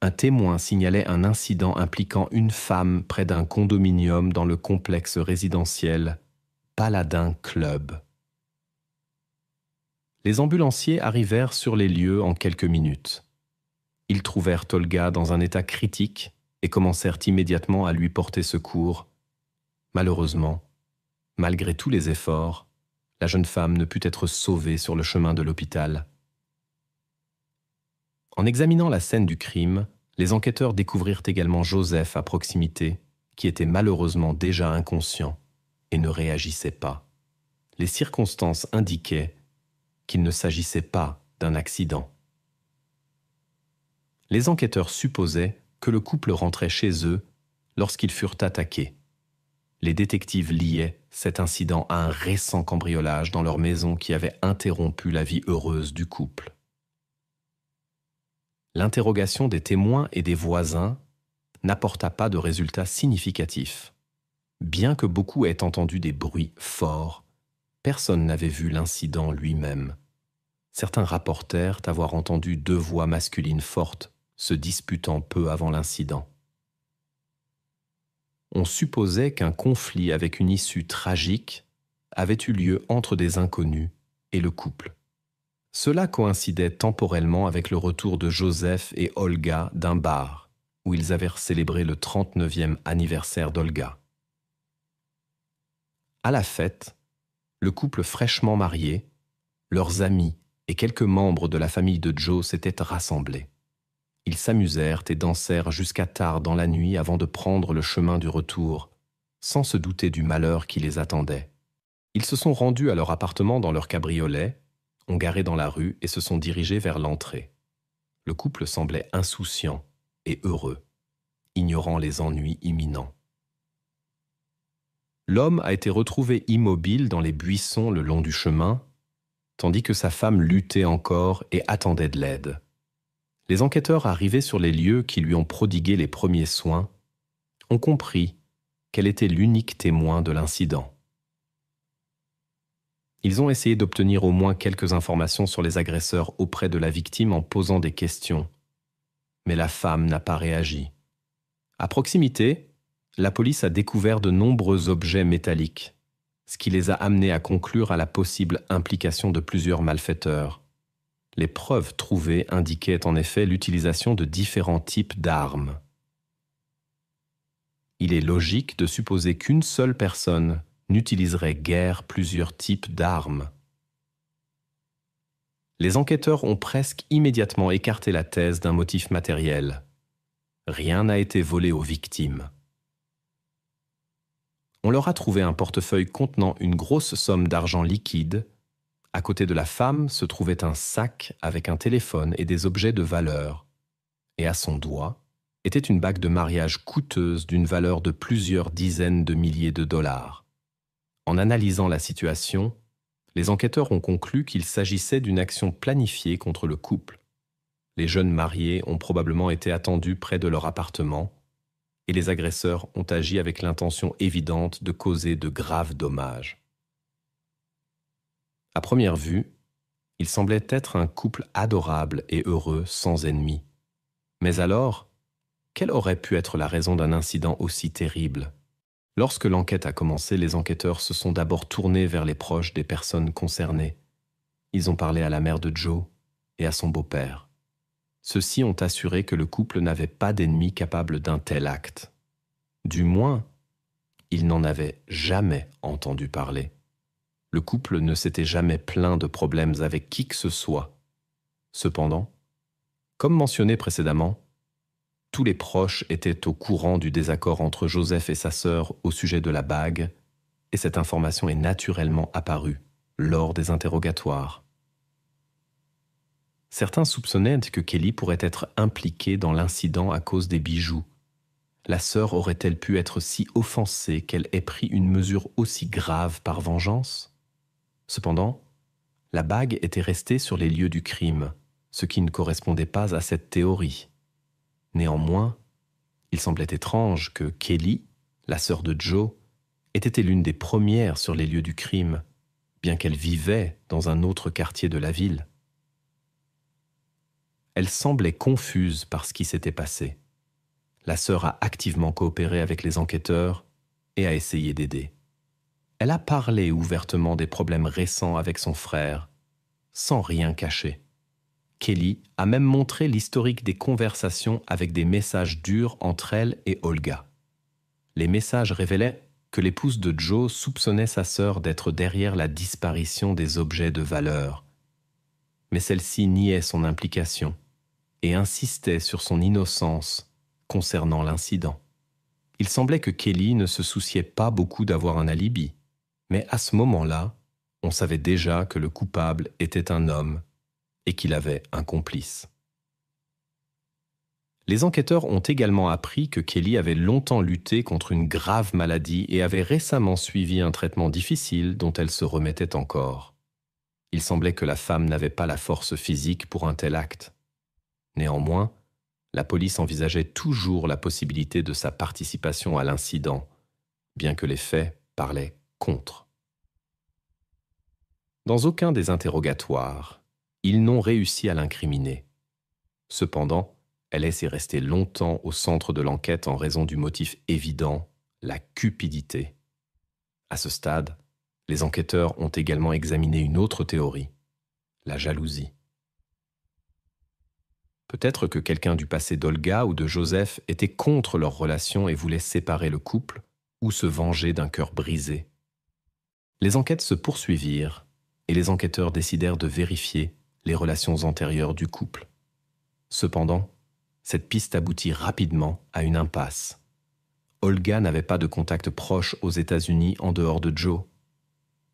Un témoin signalait un incident impliquant une femme près d'un condominium dans le complexe résidentiel Paladin Club. Les ambulanciers arrivèrent sur les lieux en quelques minutes. Ils trouvèrent Olga dans un état critique et commencèrent immédiatement à lui porter secours. Malheureusement, malgré tous les efforts, la jeune femme ne put être sauvée sur le chemin de l'hôpital. En examinant la scène du crime, les enquêteurs découvrirent également Joseph à proximité, qui était malheureusement déjà inconscient et ne réagissait pas. Les circonstances indiquaient qu'il ne s'agissait pas d'un accident. Les enquêteurs supposaient que le couple rentrait chez eux lorsqu'ils furent attaqués. Les détectives liaient cet incident à un récent cambriolage dans leur maison qui avait interrompu la vie heureuse du couple. L'interrogation des témoins et des voisins n'apporta pas de résultats significatifs. Bien que beaucoup aient entendu des bruits forts, personne n'avait vu l'incident lui-même. Certains rapportèrent avoir entendu 2 voix masculines fortes se disputant peu avant l'incident. On supposait qu'un conflit avec une issue tragique avait eu lieu entre des inconnus et le couple. Cela coïncidait temporellement avec le retour de Joseph et Olga d'un bar, où ils avaient célébré le 39e anniversaire d'Olga. À la fête, le couple fraîchement marié, leurs amis et quelques membres de la famille de Joe s'étaient rassemblés. Ils s'amusèrent et dansèrent jusqu'à tard dans la nuit avant de prendre le chemin du retour, sans se douter du malheur qui les attendait. Ils se sont rendus à leur appartement dans leur cabriolet, ont garé dans la rue et se sont dirigés vers l'entrée. Le couple semblait insouciant et heureux, ignorant les ennuis imminents. L'homme a été retrouvé immobile dans les buissons le long du chemin, tandis que sa femme luttait encore et attendait de l'aide. Les enquêteurs arrivés sur les lieux qui lui ont prodigué les premiers soins ont compris qu'elle était l'unique témoin de l'incident. Ils ont essayé d'obtenir au moins quelques informations sur les agresseurs auprès de la victime en posant des questions, mais la femme n'a pas réagi. À proximité, la police a découvert de nombreux objets métalliques, ce qui les a amenés à conclure à la possible implication de plusieurs malfaiteurs. Les preuves trouvées indiquaient en effet l'utilisation de différents types d'armes. Il est logique de supposer qu'une seule personne n'utiliserait guère plusieurs types d'armes. Les enquêteurs ont presque immédiatement écarté la thèse d'un motif matériel. Rien n'a été volé aux victimes. On leur a trouvé un portefeuille contenant une grosse somme d'argent liquide, À côté de la femme se trouvait un sac avec un téléphone et des objets de valeur. Et à son doigt était une bague de mariage coûteuse d'une valeur de plusieurs dizaines de milliers de dollars. En analysant la situation, les enquêteurs ont conclu qu'il s'agissait d'une action planifiée contre le couple. Les jeunes mariés ont probablement été attendus près de leur appartement et les agresseurs ont agi avec l'intention évidente de causer de graves dommages. À première vue, il semblait être un couple adorable et heureux sans ennemis. Mais alors, quelle aurait pu être la raison d'un incident aussi terrible ? Lorsque l'enquête a commencé, les enquêteurs se sont d'abord tournés vers les proches des personnes concernées. Ils ont parlé à la mère de Joe et à son beau-père. Ceux-ci ont assuré que le couple n'avait pas d'ennemis capables d'un tel acte. Du moins, ils n'en avaient jamais entendu parler. Le couple ne s'était jamais plaint de problèmes avec qui que ce soit. Cependant, comme mentionné précédemment, tous les proches étaient au courant du désaccord entre Joseph et sa sœur au sujet de la bague, et cette information est naturellement apparue lors des interrogatoires. Certains soupçonnaient que Kelly pourrait être impliquée dans l'incident à cause des bijoux. La sœur aurait-elle pu être si offensée qu'elle ait pris une mesure aussi grave par vengeance ? Cependant, la bague était restée sur les lieux du crime, ce qui ne correspondait pas à cette théorie. Néanmoins, il semblait étrange que Kelly, la sœur de Joe, ait été l'une des premières sur les lieux du crime, bien qu'elle vivait dans un autre quartier de la ville. Elle semblait confuse par ce qui s'était passé. La sœur a activement coopéré avec les enquêteurs et a essayé d'aider. Elle a parlé ouvertement des problèmes récents avec son frère, sans rien cacher. Kelly a même montré l'historique des conversations avec des messages durs entre elle et Olga. Les messages révélaient que l'épouse de Joe soupçonnait sa sœur d'être derrière la disparition des objets de valeur. Mais celle-ci niait son implication et insistait sur son innocence concernant l'incident. Il semblait que Kelly ne se souciait pas beaucoup d'avoir un alibi, mais à ce moment-là, on savait déjà que le coupable était un homme et qu'il avait un complice. Les enquêteurs ont également appris que Kelly avait longtemps lutté contre une grave maladie et avait récemment suivi un traitement difficile dont elle se remettait encore. Il semblait que la femme n'avait pas la force physique pour un tel acte. Néanmoins, la police envisageait toujours la possibilité de sa participation à l'incident, bien que les faits parlaient contre. Dans aucun des interrogatoires, ils n'ont réussi à l'incriminer. Cependant, elle est restée longtemps au centre de l'enquête en raison du motif évident, la cupidité. À ce stade, les enquêteurs ont également examiné une autre théorie, la jalousie. Peut-être que quelqu'un du passé d'Olga ou de Joseph était contre leur relation et voulait séparer le couple ou se venger d'un cœur brisé. Les enquêtes se poursuivirent et les enquêteurs décidèrent de vérifier les relations antérieures du couple. Cependant, cette piste aboutit rapidement à une impasse. Olga n'avait pas de contact proche aux États-Unis en dehors de Joe.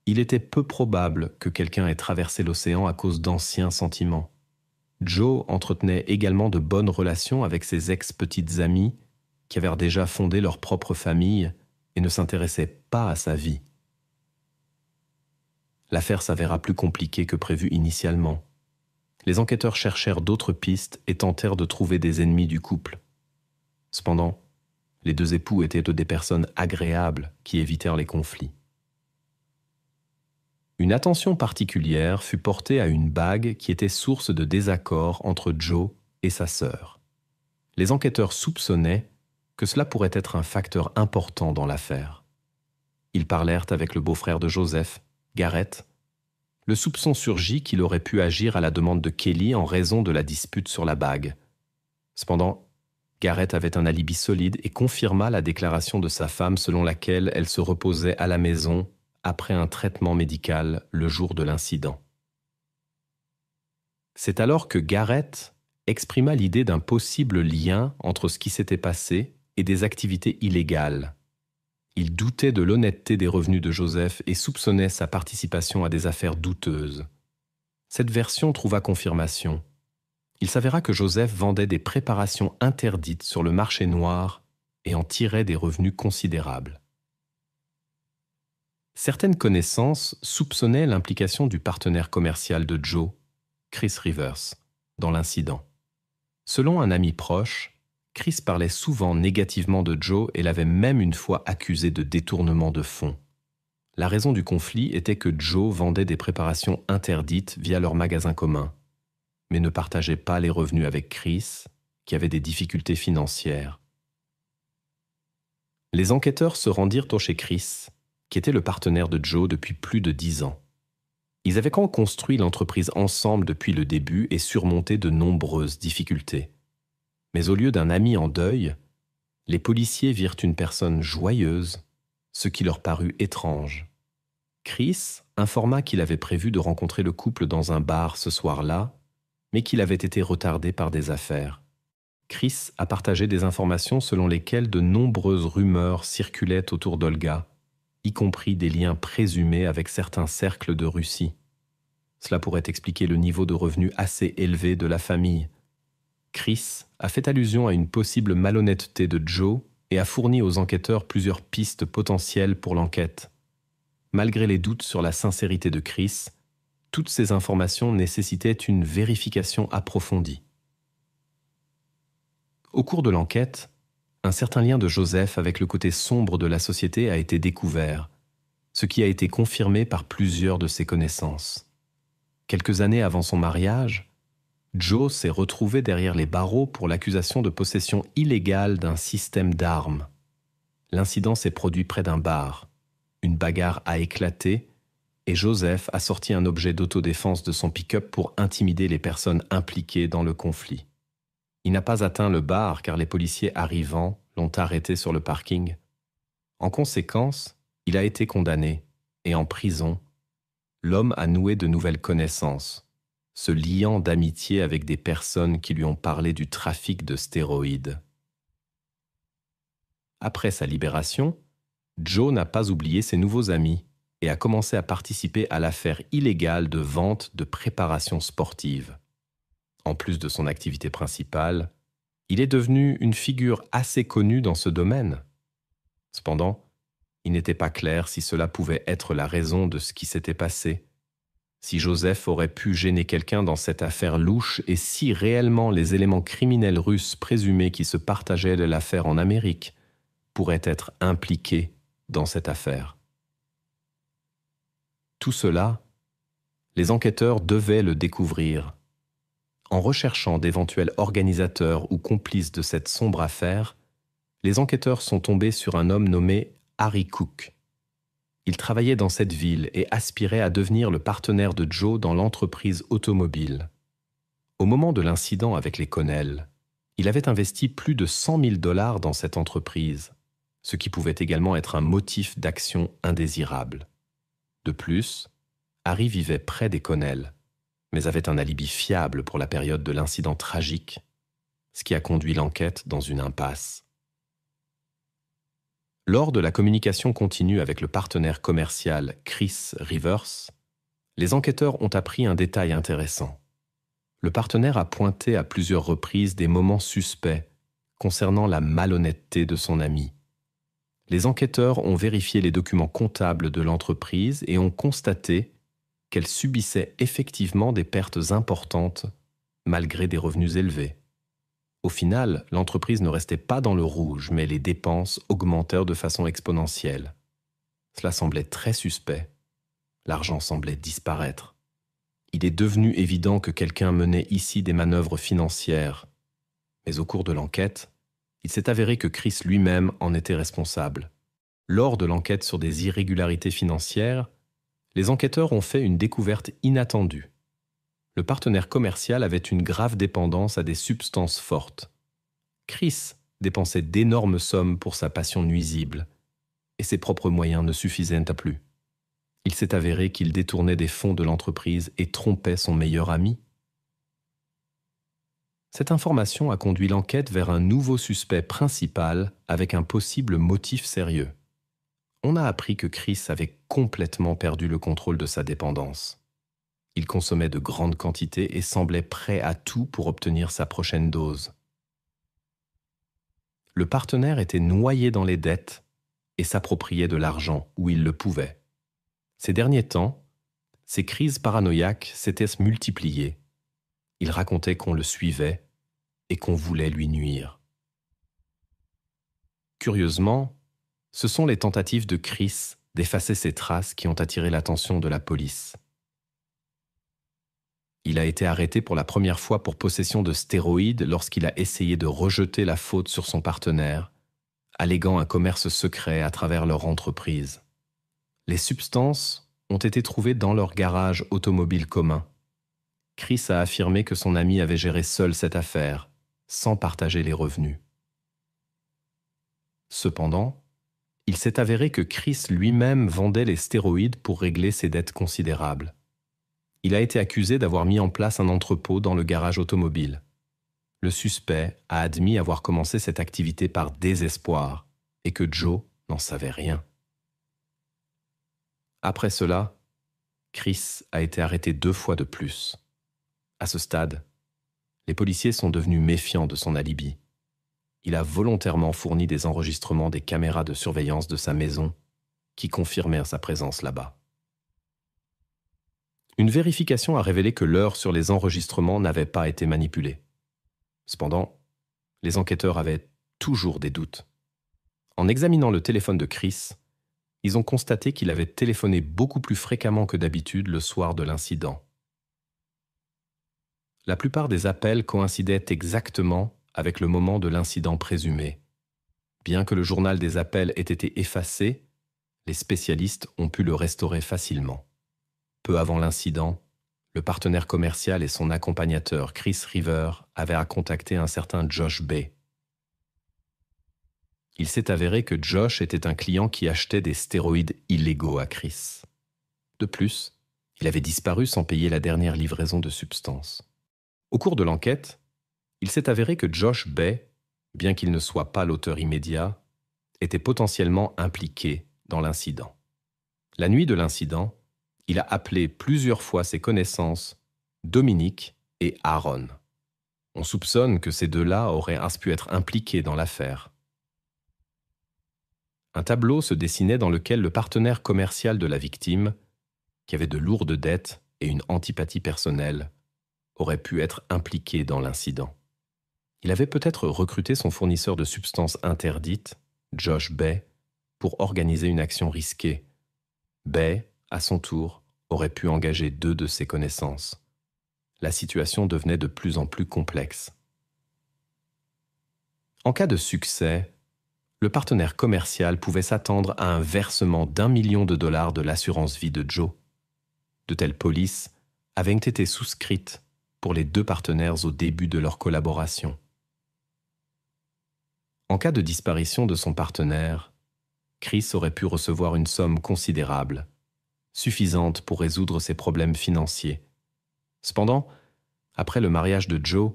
Il était peu probable que quelqu'un ait traversé l'océan à cause d'anciens sentiments. Joe entretenait également de bonnes relations avec ses ex-petites amies qui avaient déjà fondé leur propre famille et ne s'intéressaient pas à sa vie. L'affaire s'avéra plus compliquée que prévu initialement. Les enquêteurs cherchèrent d'autres pistes et tentèrent de trouver des ennemis du couple. Cependant, les deux époux étaient des personnes agréables qui évitèrent les conflits. Une attention particulière fut portée à une bague qui était source de désaccord entre Joe et sa sœur. Les enquêteurs soupçonnaient que cela pourrait être un facteur important dans l'affaire. Ils parlèrent avec le beau-frère de Joseph, Garrett. Le soupçon surgit qu'il aurait pu agir à la demande de Kelly en raison de la dispute sur la bague. Cependant, Garrett avait un alibi solide et confirma la déclaration de sa femme selon laquelle elle se reposait à la maison après un traitement médical le jour de l'incident. C'est alors que Garrett exprima l'idée d'un possible lien entre ce qui s'était passé et des activités illégales. Il doutait de l'honnêteté des revenus de Joseph et soupçonnait sa participation à des affaires douteuses. Cette version trouva confirmation. Il s'avéra que Joseph vendait des préparations interdites sur le marché noir et en tirait des revenus considérables. Certaines connaissances soupçonnaient l'implication du partenaire commercial de Joe, Chris Rivers, dans l'incident. Selon un ami proche, Chris parlait souvent négativement de Joe et l'avait même une fois accusé de détournement de fonds. La raison du conflit était que Joe vendait des préparations interdites via leur magasin commun, mais ne partageait pas les revenus avec Chris, qui avait des difficultés financières. Les enquêteurs se rendirent chez Chris, qui était le partenaire de Joe depuis plus de 10 ans. Ils avaient construit l'entreprise ensemble depuis le début et surmonté de nombreuses difficultés. Mais au lieu d'un ami en deuil, les policiers virent une personne joyeuse, ce qui leur parut étrange. Chris informa qu'il avait prévu de rencontrer le couple dans un bar ce soir-là, mais qu'il avait été retardé par des affaires. Chris a partagé des informations selon lesquelles de nombreuses rumeurs circulaient autour d'Olga, y compris des liens présumés avec certains cercles de Russie. Cela pourrait expliquer le niveau de revenus assez élevé de la famille. Chris a fait allusion à une possible malhonnêteté de Joe et a fourni aux enquêteurs plusieurs pistes potentielles pour l'enquête. Malgré les doutes sur la sincérité de Chris, toutes ces informations nécessitaient une vérification approfondie. Au cours de l'enquête, un certain lien de Joseph avec le côté sombre de la société a été découvert, ce qui a été confirmé par plusieurs de ses connaissances. Quelques années avant son mariage, Joe s'est retrouvé derrière les barreaux pour l'accusation de possession illégale d'un système d'armes. L'incident s'est produit près d'un bar. Une bagarre a éclaté et Joseph a sorti un objet d'autodéfense de son pick-up pour intimider les personnes impliquées dans le conflit. Il n'a pas atteint le bar car les policiers arrivant l'ont arrêté sur le parking. En conséquence, il a été condamné et en prison, l'homme a noué de nouvelles connaissances, se liant d'amitié avec des personnes qui lui ont parlé du trafic de stéroïdes. Après sa libération, Joe n'a pas oublié ses nouveaux amis et a commencé à participer à l'affaire illégale de vente de préparations sportives. En plus de son activité principale, il est devenu une figure assez connue dans ce domaine. Cependant, il n'était pas clair si cela pouvait être la raison de ce qui s'était passé, si Joseph aurait pu gêner quelqu'un dans cette affaire louche et si réellement les éléments criminels russes présumés qui se partageaient de l'affaire en Amérique pourraient être impliqués dans cette affaire. Tout cela, les enquêteurs devaient le découvrir. En recherchant d'éventuels organisateurs ou complices de cette sombre affaire, les enquêteurs sont tombés sur un homme nommé Harry Cook. Il travaillait dans cette ville et aspirait à devenir le partenaire de Joe dans l'entreprise automobile. Au moment de l'incident avec les Connell, il avait investi plus de 100 000 $ dans cette entreprise, ce qui pouvait également être un motif d'action indésirable. De plus, Harry vivait près des Connell, mais avait un alibi fiable pour la période de l'incident tragique, ce qui a conduit l'enquête dans une impasse. Lors de la communication continue avec le partenaire commercial Chris Rivers, les enquêteurs ont appris un détail intéressant. Le partenaire a pointé à plusieurs reprises des moments suspects concernant la malhonnêteté de son ami. Les enquêteurs ont vérifié les documents comptables de l'entreprise et ont constaté qu'elle subissait effectivement des pertes importantes malgré des revenus élevés. Au final, l'entreprise ne restait pas dans le rouge, mais les dépenses augmentèrent de façon exponentielle. Cela semblait très suspect. L'argent semblait disparaître. Il est devenu évident que quelqu'un menait ici des manœuvres financières. Mais au cours de l'enquête, il s'est avéré que Chris lui-même en était responsable. Lors de l'enquête sur des irrégularités financières, les enquêteurs ont fait une découverte inattendue. Le partenaire commercial avait une grave dépendance à des substances fortes. Chris dépensait d'énormes sommes pour sa passion nuisible, et ses propres moyens ne suffisaient à plus. Il s'est avéré qu'il détournait des fonds de l'entreprise et trompait son meilleur ami. Cette information a conduit l'enquête vers un nouveau suspect principal avec un possible motif sérieux. on a appris que Chris avait complètement perdu le contrôle de sa dépendance. Il consommait de grandes quantités et semblait prêt à tout pour obtenir sa prochaine dose. Le partenaire était noyé dans les dettes et s'appropriait de l'argent où il le pouvait. Ces derniers temps, ses crises paranoïaques s'étaient multipliées. Il racontait qu'on le suivait et qu'on voulait lui nuire. Curieusement, ce sont les tentatives de Chris d'effacer ses traces qui ont attiré l'attention de la police. Il a été arrêté pour la première fois pour possession de stéroïdes lorsqu'il a essayé de rejeter la faute sur son partenaire, alléguant un commerce secret à travers leur entreprise. Les substances ont été trouvées dans leur garage automobile commun. Chris a affirmé que son ami avait géré seul cette affaire, sans partager les revenus. Cependant, il s'est avéré que Chris lui-même vendait les stéroïdes pour régler ses dettes considérables. Il a été accusé d'avoir mis en place un entrepôt dans le garage automobile. Le suspect a admis avoir commencé cette activité par désespoir et que Joe n'en savait rien. Après cela, Chris a été arrêté 2 fois de plus. À ce stade, les policiers sont devenus méfiants de son alibi. Il a volontairement fourni des enregistrements des caméras de surveillance de sa maison qui confirmèrent sa présence là-bas. Une vérification a révélé que l'heure sur les enregistrements n'avait pas été manipulée. Cependant, les enquêteurs avaient toujours des doutes. En examinant le téléphone de Chris, ils ont constaté qu'il avait téléphoné beaucoup plus fréquemment que d'habitude le soir de l'incident. La plupart des appels coïncidaient exactement avec le moment de l'incident présumé. Bien que le journal des appels ait été effacé, les spécialistes ont pu le restaurer facilement. Peu avant l'incident, le partenaire commercial et son accompagnateur Chris River avaient contacté un certain Josh Bay. Il s'est avéré que Josh était un client qui achetait des stéroïdes illégaux à Chris. De plus, il avait disparu sans payer la dernière livraison de substances. Au cours de l'enquête, il s'est avéré que Josh Bay, bien qu'il ne soit pas l'auteur immédiat, était potentiellement impliqué dans l'incident. La nuit de l'incident, il a appelé plusieurs fois ses connaissances, Dominique et Aaron. On soupçonne que ces deux-là auraient pu être impliqués dans l'affaire. Un tableau se dessinait dans lequel le partenaire commercial de la victime, qui avait de lourdes dettes et une antipathie personnelle, aurait pu être impliqué dans l'incident. Il avait peut-être recruté son fournisseur de substances interdites, Josh Bay, pour organiser une action risquée. Bay, à son tour, aurait pu engager 2 de ses connaissances. La situation devenait de plus en plus complexe. En cas de succès, le partenaire commercial pouvait s'attendre à un versement d'1 million de dollars de l'assurance vie de Joe. De telles polices avaient été souscrites pour les 2 partenaires au début de leur collaboration. En cas de disparition de son partenaire, Chris aurait pu recevoir une somme considérable, suffisante pour résoudre ses problèmes financiers. Cependant, après le mariage de Joe,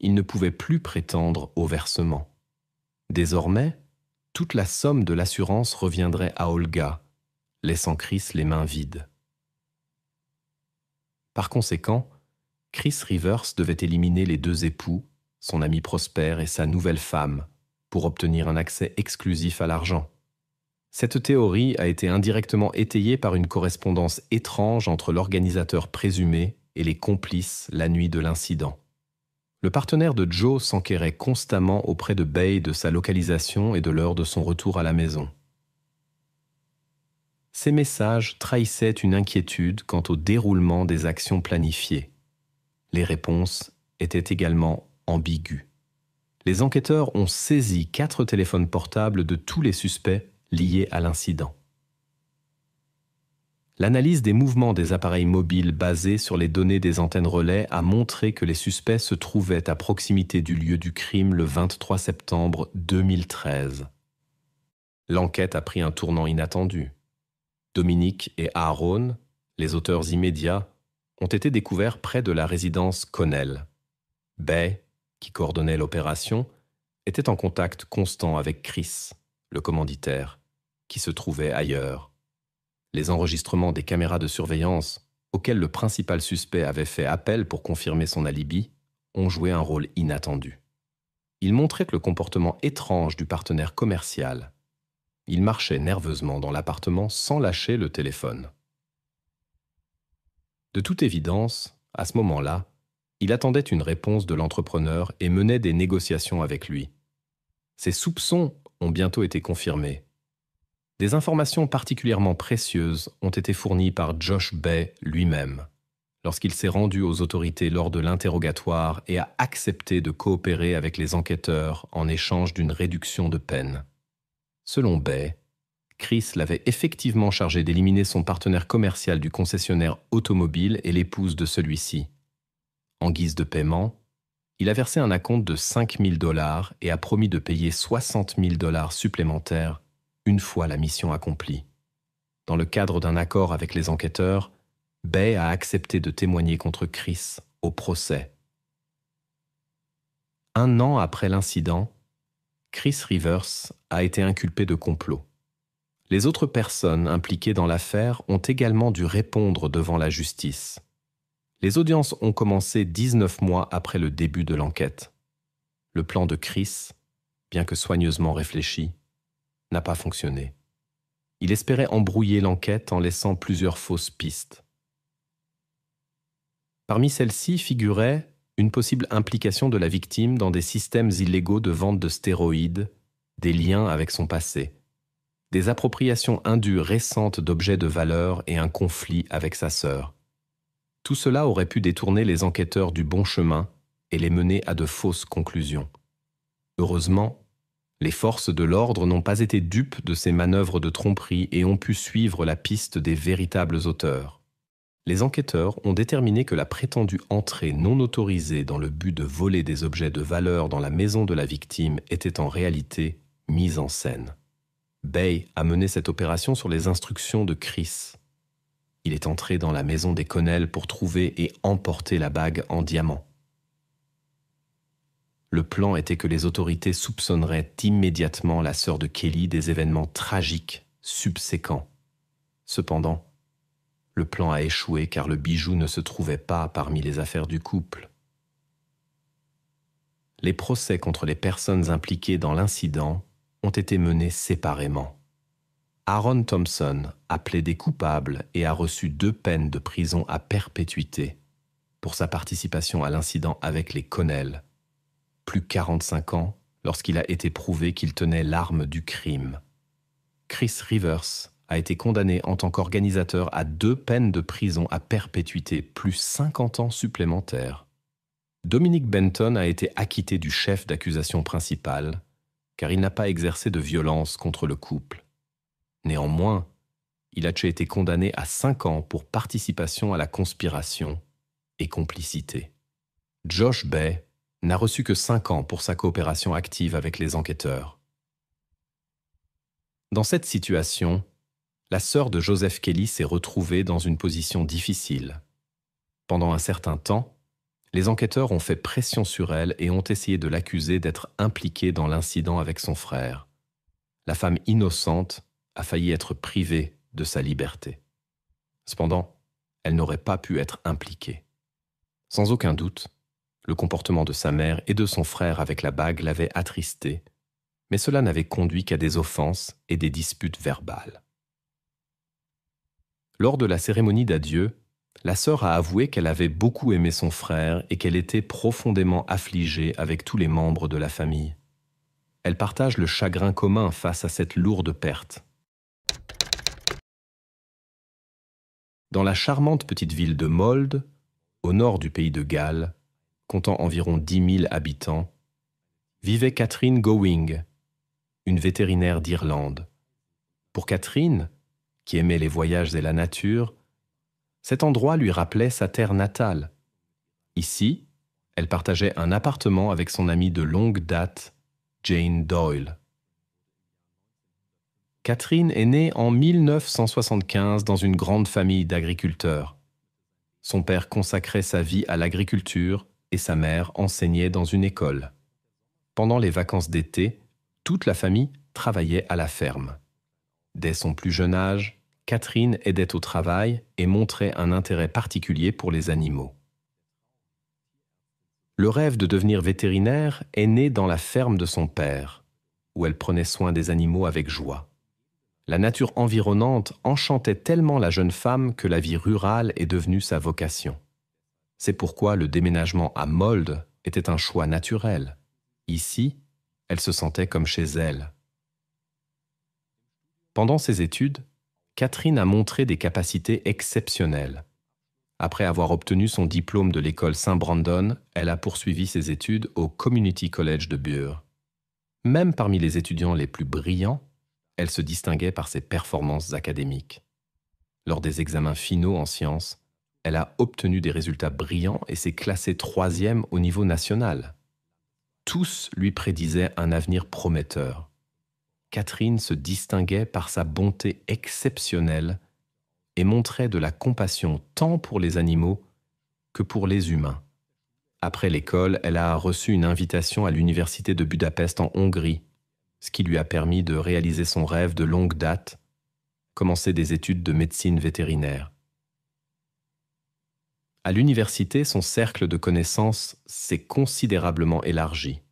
il ne pouvait plus prétendre au versement. Désormais, toute la somme de l'assurance reviendrait à Olga, laissant Chris les mains vides. Par conséquent, Chris Rivers devait éliminer les 2 époux, son ami Prosper et sa nouvelle femme, pour obtenir un accès exclusif à l'argent. Cette théorie a été indirectement étayée par une correspondance étrange entre l'organisateur présumé et les complices la nuit de l'incident. Le partenaire de Joe s'enquérait constamment auprès de Bay de sa localisation et de l'heure de son retour à la maison. Ces messages trahissaient une inquiétude quant au déroulement des actions planifiées. Les réponses étaient également ambiguës. Les enquêteurs ont saisi 4 téléphones portables de tous les suspects liés à l'incident. L'analyse des mouvements des appareils mobiles basés sur les données des antennes relais a montré que les suspects se trouvaient à proximité du lieu du crime le 23 septembre 2013. L'enquête a pris un tournant inattendu. Dominique et Aaron, les auteurs immédiats, ont été découverts près de la résidence Connell. Bay, qui coordonnait l'opération, était en contact constant avec Chris, le commanditaire, qui se trouvait ailleurs. Les enregistrements des caméras de surveillance, auxquels le principal suspect avait fait appel pour confirmer son alibi, ont joué un rôle inattendu. Ils montraient que le comportement étrange du partenaire commercial. Il marchait nerveusement dans l'appartement sans lâcher le téléphone. De toute évidence, à ce moment-là, il attendait une réponse de l'entrepreneur et menait des négociations avec lui. Ses soupçons ont bientôt été confirmés. Des informations particulièrement précieuses ont été fournies par Josh Bay lui-même, lorsqu'il s'est rendu aux autorités lors de l'interrogatoire et a accepté de coopérer avec les enquêteurs en échange d'une réduction de peine. Selon Bay, Chris l'avait effectivement chargé d'éliminer son partenaire commercial du concessionnaire automobile et l'épouse de celui-ci. En guise de paiement, il a versé un acompte de $5 000 et a promis de payer $60 000 supplémentaires une fois la mission accomplie. Dans le cadre d'un accord avec les enquêteurs, Bay a accepté de témoigner contre Chris au procès. 1 an après l'incident, Chris Rivers a été inculpé de complot. Les autres personnes impliquées dans l'affaire ont également dû répondre devant la justice. Les audiences ont commencé 19 mois après le début de l'enquête. Le plan de Chris, bien que soigneusement réfléchi, n'a pas fonctionné. Il espérait embrouiller l'enquête en laissant plusieurs fausses pistes. Parmi celles-ci figurait une possible implication de la victime dans des systèmes illégaux de vente de stéroïdes, des liens avec son passé, des appropriations indues récentes d'objets de valeur et un conflit avec sa sœur. Tout cela aurait pu détourner les enquêteurs du bon chemin et les mener à de fausses conclusions. Heureusement, les forces de l'ordre n'ont pas été dupes de ces manœuvres de tromperie et ont pu suivre la piste des véritables auteurs. Les enquêteurs ont déterminé que la prétendue entrée non autorisée dans le but de voler des objets de valeur dans la maison de la victime était en réalité mise en scène. Bay a mené cette opération sur les instructions de Chris. Il est entré dans la maison des Connell pour trouver et emporter la bague en diamant. Le plan était que les autorités soupçonneraient immédiatement la sœur de Kelly des événements tragiques subséquents. Cependant, le plan a échoué car le bijou ne se trouvait pas parmi les affaires du couple. Les procès contre les personnes impliquées dans l'incident ont été menés séparément. Aaron Thompson a plaidé coupable et a reçu 2 peines de prison à perpétuité pour sa participation à l'incident avec les Connell, plus 45 ans lorsqu'il a été prouvé qu'il tenait l'arme du crime. Chris Rivers a été condamné en tant qu'organisateur à 2 peines de prison à perpétuité, plus 50 ans supplémentaires. Dominic Benton a été acquitté du chef d'accusation principal, car il n'a pas exercé de violence contre le couple. Néanmoins, il a été condamné à 5 ans pour participation à la conspiration et complicité. Josh Bay n'a reçu que 5 ans pour sa coopération active avec les enquêteurs. Dans cette situation, la sœur de Joseph Kelly s'est retrouvée dans une position difficile. Pendant un certain temps, les enquêteurs ont fait pression sur elle et ont essayé de l'accuser d'être impliquée dans l'incident avec son frère. La femme innocente a failli être privée de sa liberté. Cependant, elle n'aurait pas pu être impliquée. Sans aucun doute, le comportement de sa mère et de son frère avec la bague l'avait attristée, mais cela n'avait conduit qu'à des offenses et des disputes verbales. Lors de la cérémonie d'adieu, la sœur a avoué qu'elle avait beaucoup aimé son frère et qu'elle était profondément affligée avec tous les membres de la famille. Elle partage le chagrin commun face à cette lourde perte. Dans la charmante petite ville de Mold, au nord du pays de Galles, comptant environ 10 000 habitants, vivait Catherine Gowing, une vétérinaire d'Irlande. Pour Catherine, qui aimait les voyages et la nature, cet endroit lui rappelait sa terre natale. Ici, elle partageait un appartement avec son amie de longue date, Jane Doyle. Catherine est née en 1975 dans une grande famille d'agriculteurs. Son père consacrait sa vie à l'agriculture et sa mère enseignait dans une école. Pendant les vacances d'été, toute la famille travaillait à la ferme. Dès son plus jeune âge, Catherine aidait au travail et montrait un intérêt particulier pour les animaux. Le rêve de devenir vétérinaire est né dans la ferme de son père, où elle prenait soin des animaux avec joie. La nature environnante enchantait tellement la jeune femme que la vie rurale est devenue sa vocation. C'est pourquoi le déménagement à Mold était un choix naturel. Ici, elle se sentait comme chez elle. Pendant ses études, Catherine a montré des capacités exceptionnelles. Après avoir obtenu son diplôme de l'école Saint-Brandon, elle a poursuivi ses études au Community College de Bure. Même parmi les étudiants les plus brillants, elle se distinguait par ses performances académiques. Lors des examens finaux en sciences, elle a obtenu des résultats brillants et s'est classée 3e au niveau national. Tous lui prédisaient un avenir prometteur. Catherine se distinguait par sa bonté exceptionnelle et montrait de la compassion tant pour les animaux que pour les humains. Après l'école, elle a reçu une invitation à l'université de Budapest en Hongrie, ce qui lui a permis de réaliser son rêve de longue date, commencer des études de médecine vétérinaire. À l'université, son cercle de connaissances s'est considérablement élargi.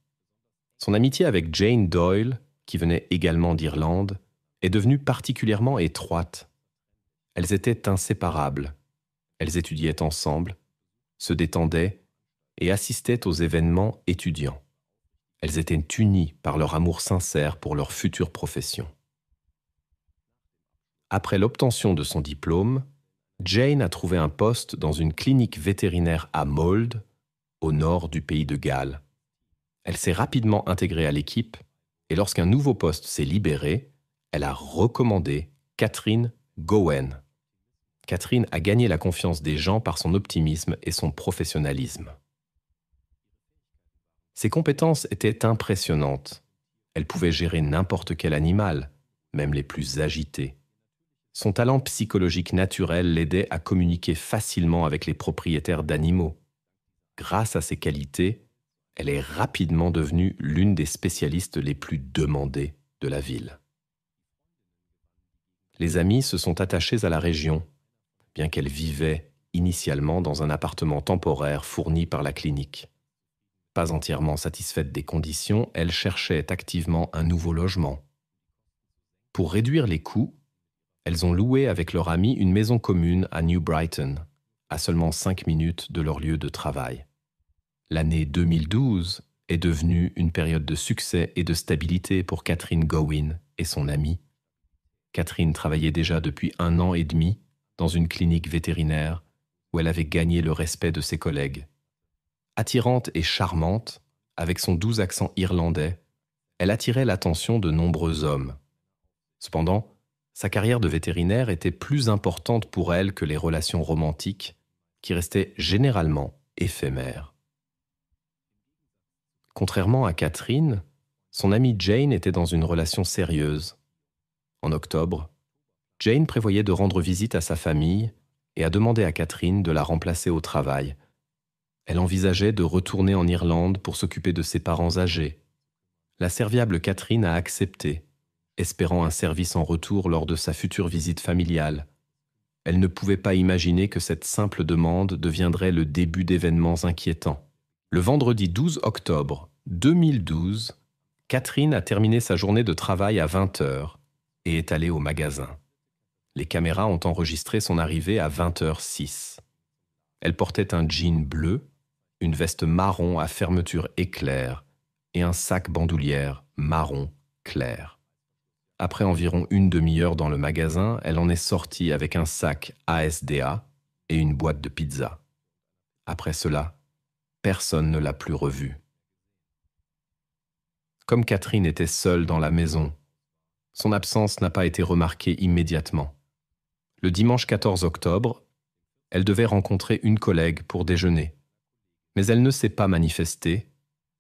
Son amitié avec Jane Doyle, qui venait également d'Irlande, est devenue particulièrement étroite. Elles étaient inséparables. Elles étudiaient ensemble, se détendaient et assistaient aux événements étudiants. Elles étaient unies par leur amour sincère pour leur future profession. Après l'obtention de son diplôme, Jane a trouvé un poste dans une clinique vétérinaire à Mold, au nord du pays de Galles. Elle s'est rapidement intégrée à l'équipe et lorsqu'un nouveau poste s'est libéré, elle a recommandé Catherine Gowen. Catherine a gagné la confiance des gens par son optimisme et son professionnalisme. Ses compétences étaient impressionnantes. Elle pouvait gérer n'importe quel animal, même les plus agités. Son talent psychologique naturel l'aidait à communiquer facilement avec les propriétaires d'animaux. Grâce à ses qualités, elle est rapidement devenue l'une des spécialistes les plus demandées de la ville. Les amis se sont attachés à la région, bien qu'elle vivait initialement dans un appartement temporaire fourni par la clinique. Pas entièrement satisfaite des conditions, elle cherchait activement un nouveau logement. Pour réduire les coûts, elles ont loué avec leur ami une maison commune à New Brighton, à seulement 5 minutes de leur lieu de travail. L'année 2012 est devenue une période de succès et de stabilité pour Catherine Gowen et son amie. Catherine travaillait déjà depuis 1 an et demi dans une clinique vétérinaire où elle avait gagné le respect de ses collègues. Attirante et charmante, avec son doux accent irlandais, elle attirait l'attention de nombreux hommes. Cependant, sa carrière de vétérinaire était plus importante pour elle que les relations romantiques, qui restaient généralement éphémères. Contrairement à Catherine, son amie Jane était dans une relation sérieuse. En octobre, Jane prévoyait de rendre visite à sa famille et a demandé à Catherine de la remplacer au travail. Elle envisageait de retourner en Irlande pour s'occuper de ses parents âgés. La serviable Catherine a accepté, espérant un service en retour lors de sa future visite familiale. Elle ne pouvait pas imaginer que cette simple demande deviendrait le début d'événements inquiétants. Le vendredi 12 octobre 2012, Catherine a terminé sa journée de travail à 20h et est allée au magasin. Les caméras ont enregistré son arrivée à 20h06. Elle portait un jean bleu, une veste marron à fermeture éclair et un sac bandoulière marron clair. Après environ 1 demi-heure dans le magasin, elle en est sortie avec un sac ASDA et une boîte de pizza. Après cela, personne ne l'a plus revue. Comme Catherine était seule dans la maison, son absence n'a pas été remarquée immédiatement. Le dimanche 14 octobre, elle devait rencontrer une collègue pour déjeuner. Mais elle ne s'est pas manifestée,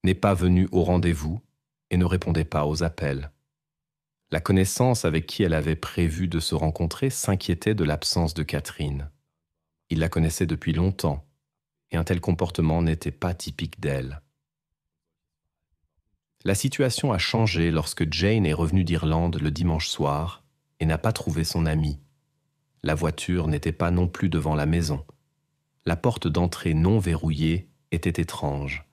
n'est pas venue au rendez-vous et ne répondait pas aux appels. La connaissance avec qui elle avait prévu de se rencontrer s'inquiétait de l'absence de Catherine. Il la connaissait depuis longtemps et un tel comportement n'était pas typique d'elle. La situation a changé lorsque Jane est revenue d'Irlande le dimanche soir et n'a pas trouvé son ami. La voiture n'était pas non plus devant la maison. La porte d'entrée non verrouillée était étrange.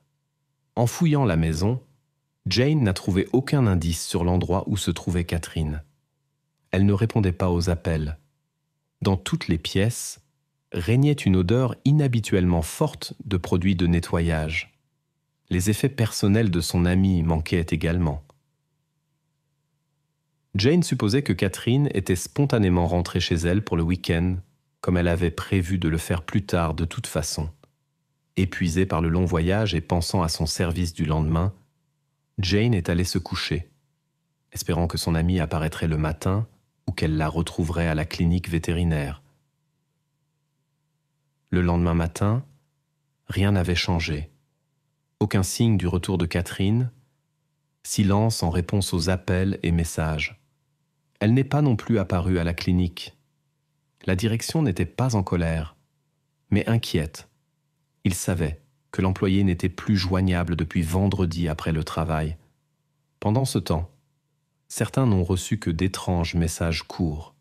En fouillant la maison, Jane n'a trouvé aucun indice sur l'endroit où se trouvait Catherine. Elle ne répondait pas aux appels. Dans toutes les pièces, régnait une odeur inhabituellement forte de produits de nettoyage. Les effets personnels de son amie manquaient également. Jane supposait que Catherine était spontanément rentrée chez elle pour le week-end, comme elle avait prévu de le faire plus tard de toute façon. Épuisée par le long voyage et pensant à son service du lendemain, Jane est allée se coucher, espérant que son amie apparaîtrait le matin ou qu'elle la retrouverait à la clinique vétérinaire. Le lendemain matin, rien n'avait changé. Aucun signe du retour de Catherine, silence en réponse aux appels et messages. Elle n'est pas non plus apparue à la clinique. La direction n'était pas en colère, mais inquiète. Ils savaient que l'employé n'était plus joignable depuis vendredi après le travail. Pendant ce temps, certains n'ont reçu que d'étranges messages courts,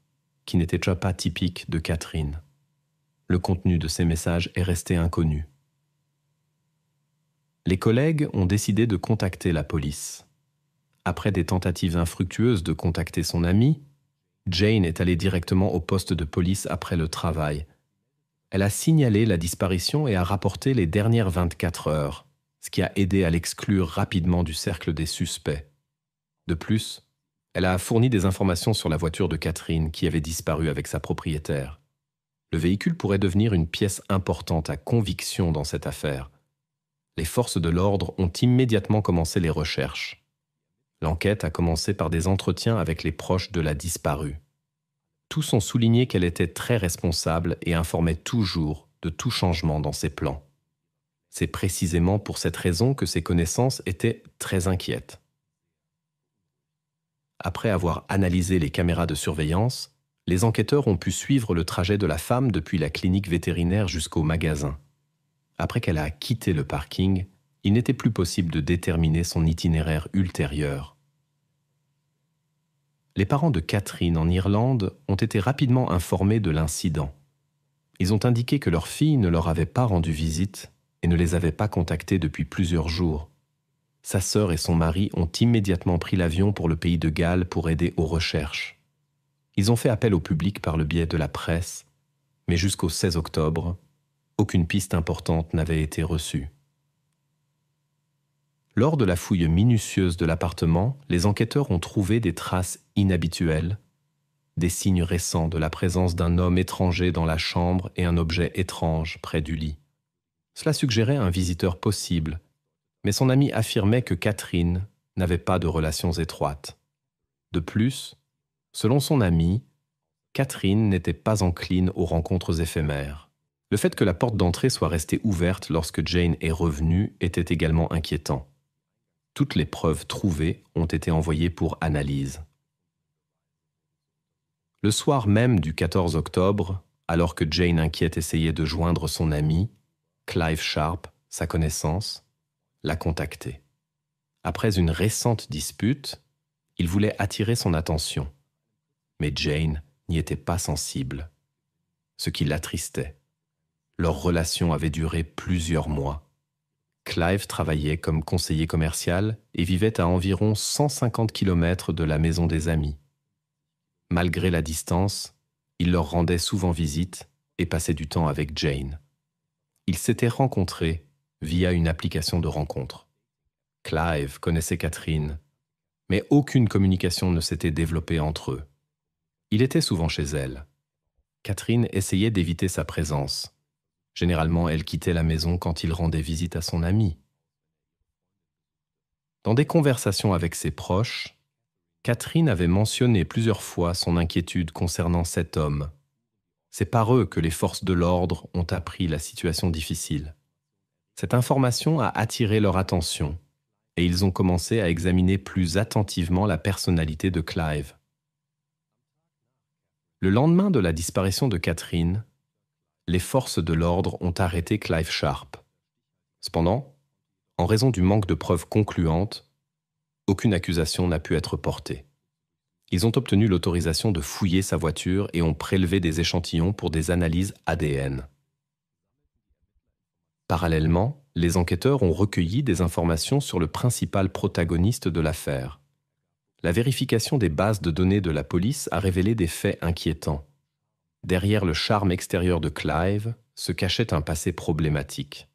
qui n'étaient déjà pas typiques de Catherine. Le contenu de ces messages est resté inconnu. Les collègues ont décidé de contacter la police. Après des tentatives infructueuses de contacter son amie, Jane est allée directement au poste de police après le travail. Elle a signalé la disparition et a rapporté les dernières 24 heures, ce qui a aidé à l'exclure rapidement du cercle des suspects. De plus, elle a fourni des informations sur la voiture de Catherine qui avait disparu avec sa propriétaire. Le véhicule pourrait devenir une pièce importante à conviction dans cette affaire. Les forces de l'ordre ont immédiatement commencé les recherches. L'enquête a commencé par des entretiens avec les proches de la disparue. Tous ont souligné qu'elle était très responsable et informait toujours de tout changement dans ses plans. C'est précisément pour cette raison que ses connaissances étaient très inquiètes. Après avoir analysé les caméras de surveillance, les enquêteurs ont pu suivre le trajet de la femme depuis la clinique vétérinaire jusqu'au magasin. Après qu'elle a quitté le parking, il n'était plus possible de déterminer son itinéraire ultérieur. Les parents de Catherine en Irlande ont été rapidement informés de l'incident. Ils ont indiqué que leur fille ne leur avait pas rendu visite et ne les avait pas contactés depuis plusieurs jours. Sa sœur et son mari ont immédiatement pris l'avion pour le pays de Galles pour aider aux recherches. Ils ont fait appel au public par le biais de la presse, mais jusqu'au 16 octobre, aucune piste importante n'avait été reçue. Lors de la fouille minutieuse de l'appartement, les enquêteurs ont trouvé des traces inhabituelles, des signes récents de la présence d'un homme étranger dans la chambre et un objet étrange près du lit. Cela suggérait un visiteur possible, mais son ami affirmait que Catherine n'avait pas de relations étroites. De plus, selon son ami, Catherine n'était pas encline aux rencontres éphémères. Le fait que la porte d'entrée soit restée ouverte lorsque Jane est revenue était également inquiétant. Toutes les preuves trouvées ont été envoyées pour analyse. Le soir même du 14 octobre, alors que Jane inquiète essayait de joindre son ami, Clive Sharp, sa connaissance, l'a contacté. Après une récente dispute, il voulait attirer son attention. Mais Jane n'y était pas sensible, ce qui l'attristait. Leur relation avait duré plusieurs mois. Clive travaillait comme conseiller commercial et vivait à environ 150 km de la maison des amis. Malgré la distance, il leur rendait souvent visite et passait du temps avec Jane. Ils s'étaient rencontrés via une application de rencontre. Clive connaissait Catherine, mais aucune communication ne s'était développée entre eux. Il était souvent chez elle. Catherine essayait d'éviter sa présence. Généralement, elle quittait la maison quand il rendait visite à son ami. Dans des conversations avec ses proches, Catherine avait mentionné plusieurs fois son inquiétude concernant cet homme. C'est par eux que les forces de l'ordre ont appris la situation difficile. Cette information a attiré leur attention et ils ont commencé à examiner plus attentivement la personnalité de Clive. Le lendemain de la disparition de Catherine, les forces de l'ordre ont arrêté Clive Sharp. Cependant, en raison du manque de preuves concluantes, aucune accusation n'a pu être portée. Ils ont obtenu l'autorisation de fouiller sa voiture et ont prélevé des échantillons pour des analyses ADN. Parallèlement, les enquêteurs ont recueilli des informations sur le principal protagoniste de l'affaire. La vérification des bases de données de la police a révélé des faits inquiétants. Derrière le charme extérieur de Clive se cachait un passé problématique.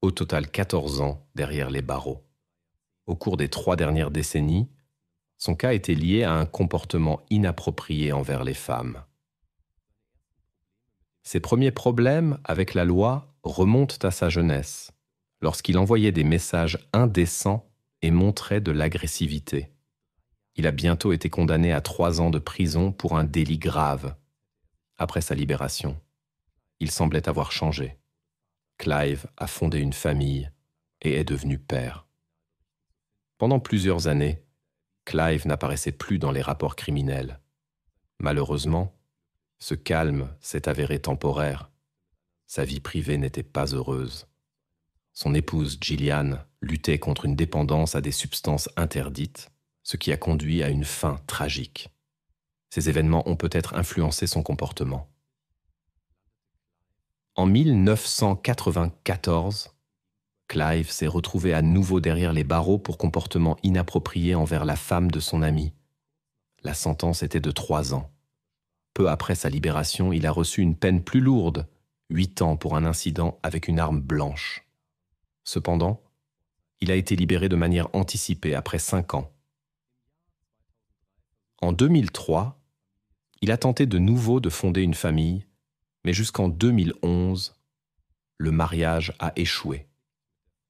Au total 14 ans derrière les barreaux. Au cours des 3 dernières décennies, son cas était lié à un comportement inapproprié envers les femmes. Ses premiers problèmes avec la loi remontent à sa jeunesse, lorsqu'il envoyait des messages indécents et montrait de l'agressivité. Il a bientôt été condamné à 3 ans de prison pour un délit grave. Après sa libération, il semblait avoir changé. Clive a fondé une famille et est devenu père. Pendant plusieurs années, Clive n'apparaissait plus dans les rapports criminels. Malheureusement, ce calme s'est avéré temporaire. Sa vie privée n'était pas heureuse. Son épouse, Gillian, luttait contre une dépendance à des substances interdites, ce qui a conduit à une fin tragique. Ces événements ont peut-être influencé son comportement. En 1994, Clive s'est retrouvé à nouveau derrière les barreaux pour comportement inapproprié envers la femme de son ami. La sentence était de 3 ans. Peu après sa libération, il a reçu une peine plus lourde, 8 ans pour un incident avec une arme blanche. Cependant, il a été libéré de manière anticipée après 5 ans. En 2003, il a tenté de nouveau de fonder une famille, mais jusqu'en 2011, le mariage a échoué.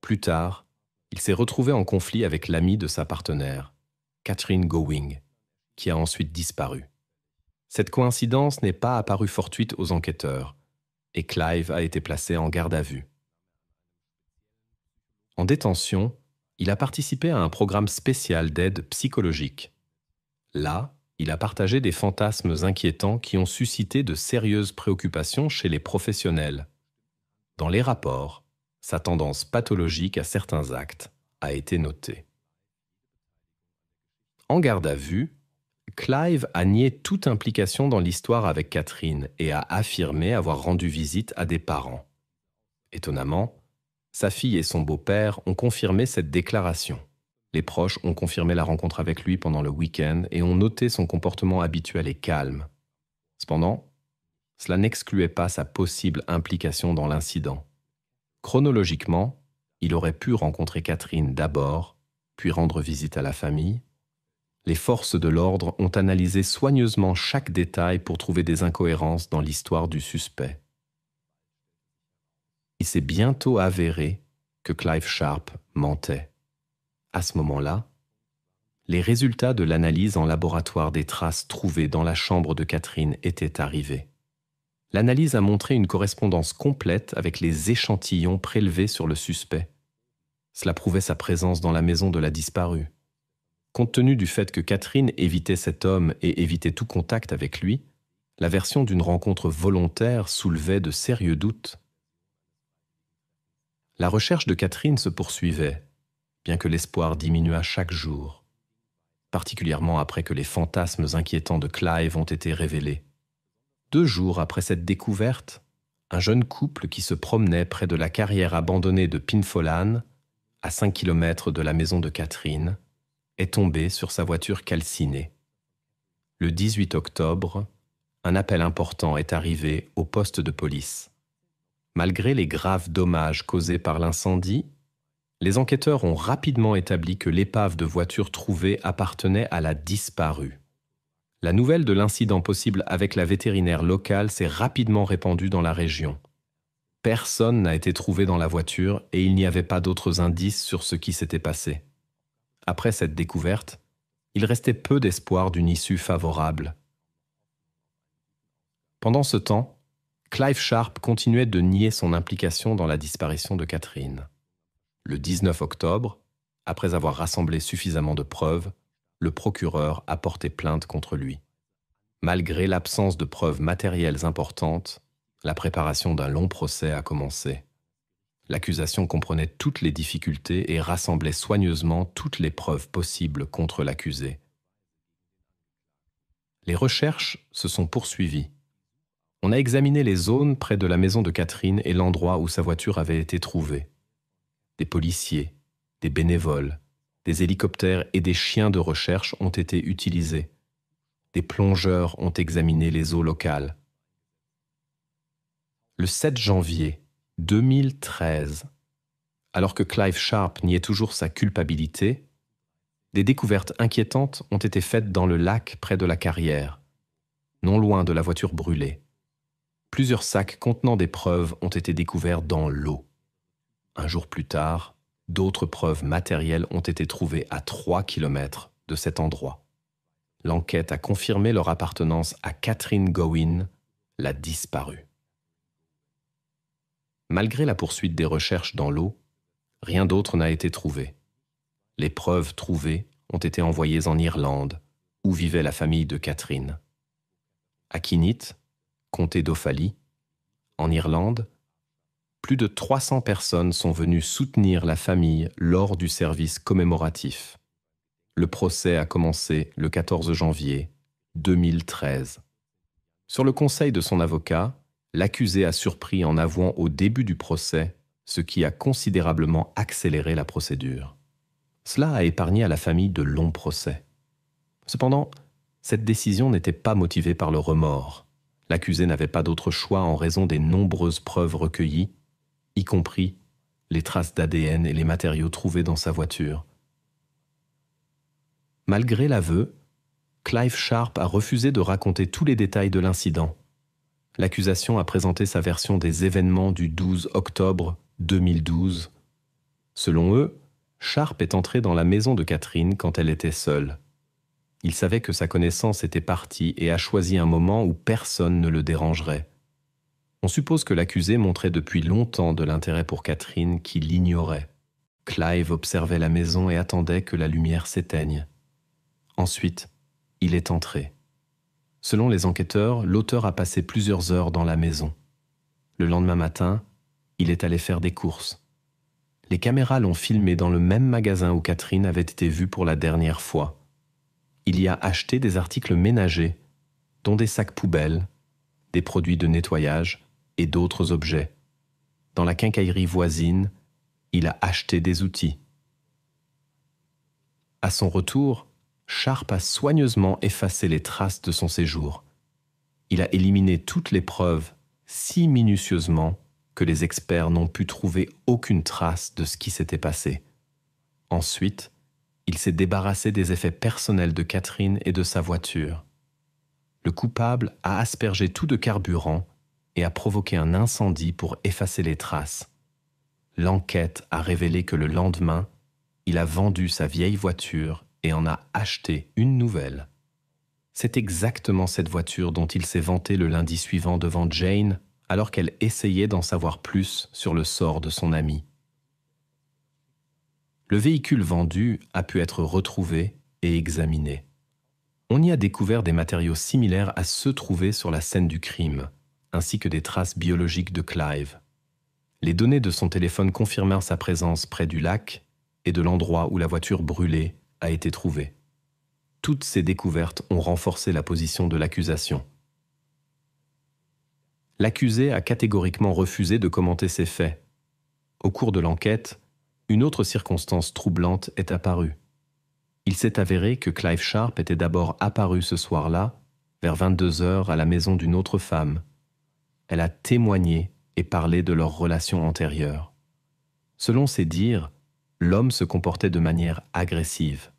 Plus tard, il s'est retrouvé en conflit avec l'amie de sa partenaire, Catherine Gowing, qui a ensuite disparu. Cette coïncidence n'est pas apparue fortuite aux enquêteurs, et Clive a été placé en garde à vue. En détention, il a participé à un programme spécial d'aide psychologique. Là, il a partagé des fantasmes inquiétants qui ont suscité de sérieuses préoccupations chez les professionnels. Dans les rapports, sa tendance pathologique à certains actes a été notée. En garde à vue, Clive a nié toute implication dans l'histoire avec Catherine et a affirmé avoir rendu visite à des parents. Étonnamment, sa fille et son beau-père ont confirmé cette déclaration. Les proches ont confirmé la rencontre avec lui pendant le week-end et ont noté son comportement habituel et calme. Cependant, cela n'excluait pas sa possible implication dans l'incident. Chronologiquement, il aurait pu rencontrer Catherine d'abord, puis rendre visite à la famille. Les forces de l'ordre ont analysé soigneusement chaque détail pour trouver des incohérences dans l'histoire du suspect. Il s'est bientôt avéré que Clive Sharp mentait. À ce moment-là, les résultats de l'analyse en laboratoire des traces trouvées dans la chambre de Catherine étaient arrivés. L'analyse a montré une correspondance complète avec les échantillons prélevés sur le suspect. Cela prouvait sa présence dans la maison de la disparue. Compte tenu du fait que Catherine évitait cet homme et évitait tout contact avec lui, la version d'une rencontre volontaire soulevait de sérieux doutes. La recherche de Catherine se poursuivait, bien que l'espoir diminuât chaque jour, particulièrement après que les fantasmes inquiétants de Clive ont été révélés. 2 jours après cette découverte, un jeune couple qui se promenait près de la carrière abandonnée de Pinfolane, à 5 km de la maison de Catherine, est tombé sur sa voiture calcinée. Le 18 octobre, un appel important est arrivé au poste de police. Malgré les graves dommages causés par l'incendie, les enquêteurs ont rapidement établi que l'épave de voiture trouvée appartenait à la disparue. La nouvelle de l'incident possible avec la vétérinaire locale s'est rapidement répandue dans la région. Personne n'a été trouvé dans la voiture et il n'y avait pas d'autres indices sur ce qui s'était passé. Après cette découverte, il restait peu d'espoir d'une issue favorable. Pendant ce temps, Clive Sharp continuait de nier son implication dans la disparition de Catherine. Le 19 octobre, après avoir rassemblé suffisamment de preuves, le procureur a porté plainte contre lui. Malgré l'absence de preuves matérielles importantes, la préparation d'un long procès a commencé. L'accusation comprenait toutes les difficultés et rassemblait soigneusement toutes les preuves possibles contre l'accusé. Les recherches se sont poursuivies. On a examiné les zones près de la maison de Catherine et l'endroit où sa voiture avait été trouvée. Des policiers, des bénévoles, des hélicoptères et des chiens de recherche ont été utilisés. Des plongeurs ont examiné les eaux locales. Le 7 janvier 2013, alors que Clive Sharp niait toujours sa culpabilité, des découvertes inquiétantes ont été faites dans le lac près de la carrière, non loin de la voiture brûlée. Plusieurs sacs contenant des preuves ont été découverts dans l'eau. Un jour plus tard, d'autres preuves matérielles ont été trouvées à 3 kilomètres de cet endroit. L'enquête a confirmé leur appartenance à Catherine Gowin, la disparue. Malgré la poursuite des recherches dans l'eau, rien d'autre n'a été trouvé. Les preuves trouvées ont été envoyées en Irlande, où vivait la famille de Catherine. À Kinnitt, comté d'Offaly, en Irlande, plus de 300 personnes sont venues soutenir la famille lors du service commémoratif. Le procès a commencé le 14 janvier 2013. Sur le conseil de son avocat, l'accusé a surpris en avouant au début du procès, ce qui a considérablement accéléré la procédure. Cela a épargné à la famille de longs procès. Cependant, cette décision n'était pas motivée par le remords. L'accusé n'avait pas d'autre choix en raison des nombreuses preuves recueillies, y compris les traces d'ADN et les matériaux trouvés dans sa voiture. Malgré l'aveu, Clive Sharp a refusé de raconter tous les détails de l'incident. L'accusation a présenté sa version des événements du 12 octobre 2012. Selon eux, Sharp est entré dans la maison de Catherine quand elle était seule. Il savait que sa connaissance était partie et a choisi un moment où personne ne le dérangerait. On suppose que l'accusé montrait depuis longtemps de l'intérêt pour Catherine qui l'ignorait. Clive observait la maison et attendait que la lumière s'éteigne. Ensuite, il est entré. Selon les enquêteurs, l'auteur a passé plusieurs heures dans la maison. Le lendemain matin, il est allé faire des courses. Les caméras l'ont filmé dans le même magasin où Catherine avait été vue pour la dernière fois. Il y a acheté des articles ménagers, dont des sacs poubelles, des produits de nettoyage et d'autres objets. Dans la quincaillerie voisine, il a acheté des outils. À son retour, Sharp a soigneusement effacé les traces de son séjour. Il a éliminé toutes les preuves si minutieusement que les experts n'ont pu trouver aucune trace de ce qui s'était passé. Ensuite, il s'est débarrassé des effets personnels de Catherine et de sa voiture. Le coupable a aspergé tout de carburant et a provoqué un incendie pour effacer les traces. L'enquête a révélé que le lendemain, il a vendu sa vieille voiture et en a acheté une nouvelle. C'est exactement cette voiture dont il s'est vanté le lundi suivant devant Jane, alors qu'elle essayait d'en savoir plus sur le sort de son ami. Le véhicule vendu a pu être retrouvé et examiné. On y a découvert des matériaux similaires à ceux trouvés sur la scène du crime, ainsi que des traces biologiques de Clive. Les données de son téléphone confirmèrent sa présence près du lac et de l'endroit où la voiture brûlée a été trouvée. Toutes ces découvertes ont renforcé la position de l'accusation. L'accusé a catégoriquement refusé de commenter ces faits. Au cours de l'enquête, une autre circonstance troublante est apparue. Il s'est avéré que Clive Sharp était d'abord apparu ce soir-là, vers 22h à la maison d'une autre femme. Elle a témoigné et parlé de leur relation antérieure. Selon ses dires, l'homme se comportait de manière agressive.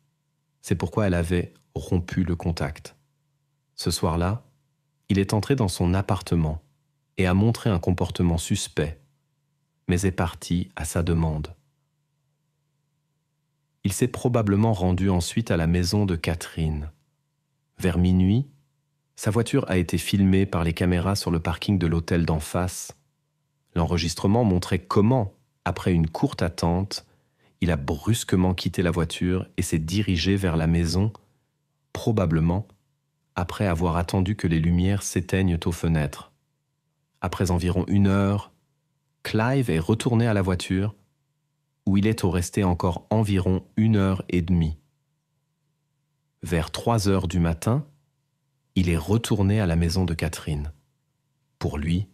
C'est pourquoi elle avait rompu le contact. Ce soir-là, il est entré dans son appartement et a montré un comportement suspect, mais est parti à sa demande. Il s'est probablement rendu ensuite à la maison de Catherine. Vers minuit, sa voiture a été filmée par les caméras sur le parking de l'hôtel d'en face. L'enregistrement montrait comment, après une courte attente, il a brusquement quitté la voiture et s'est dirigé vers la maison, probablement après avoir attendu que les lumières s'éteignent aux fenêtres. Après environ 1 heure, Clive est retourné à la voiture, où il est resté encore environ 1 heure et demie. Vers 3 heures du matin, il est retourné à la maison de Catherine. Pour lui,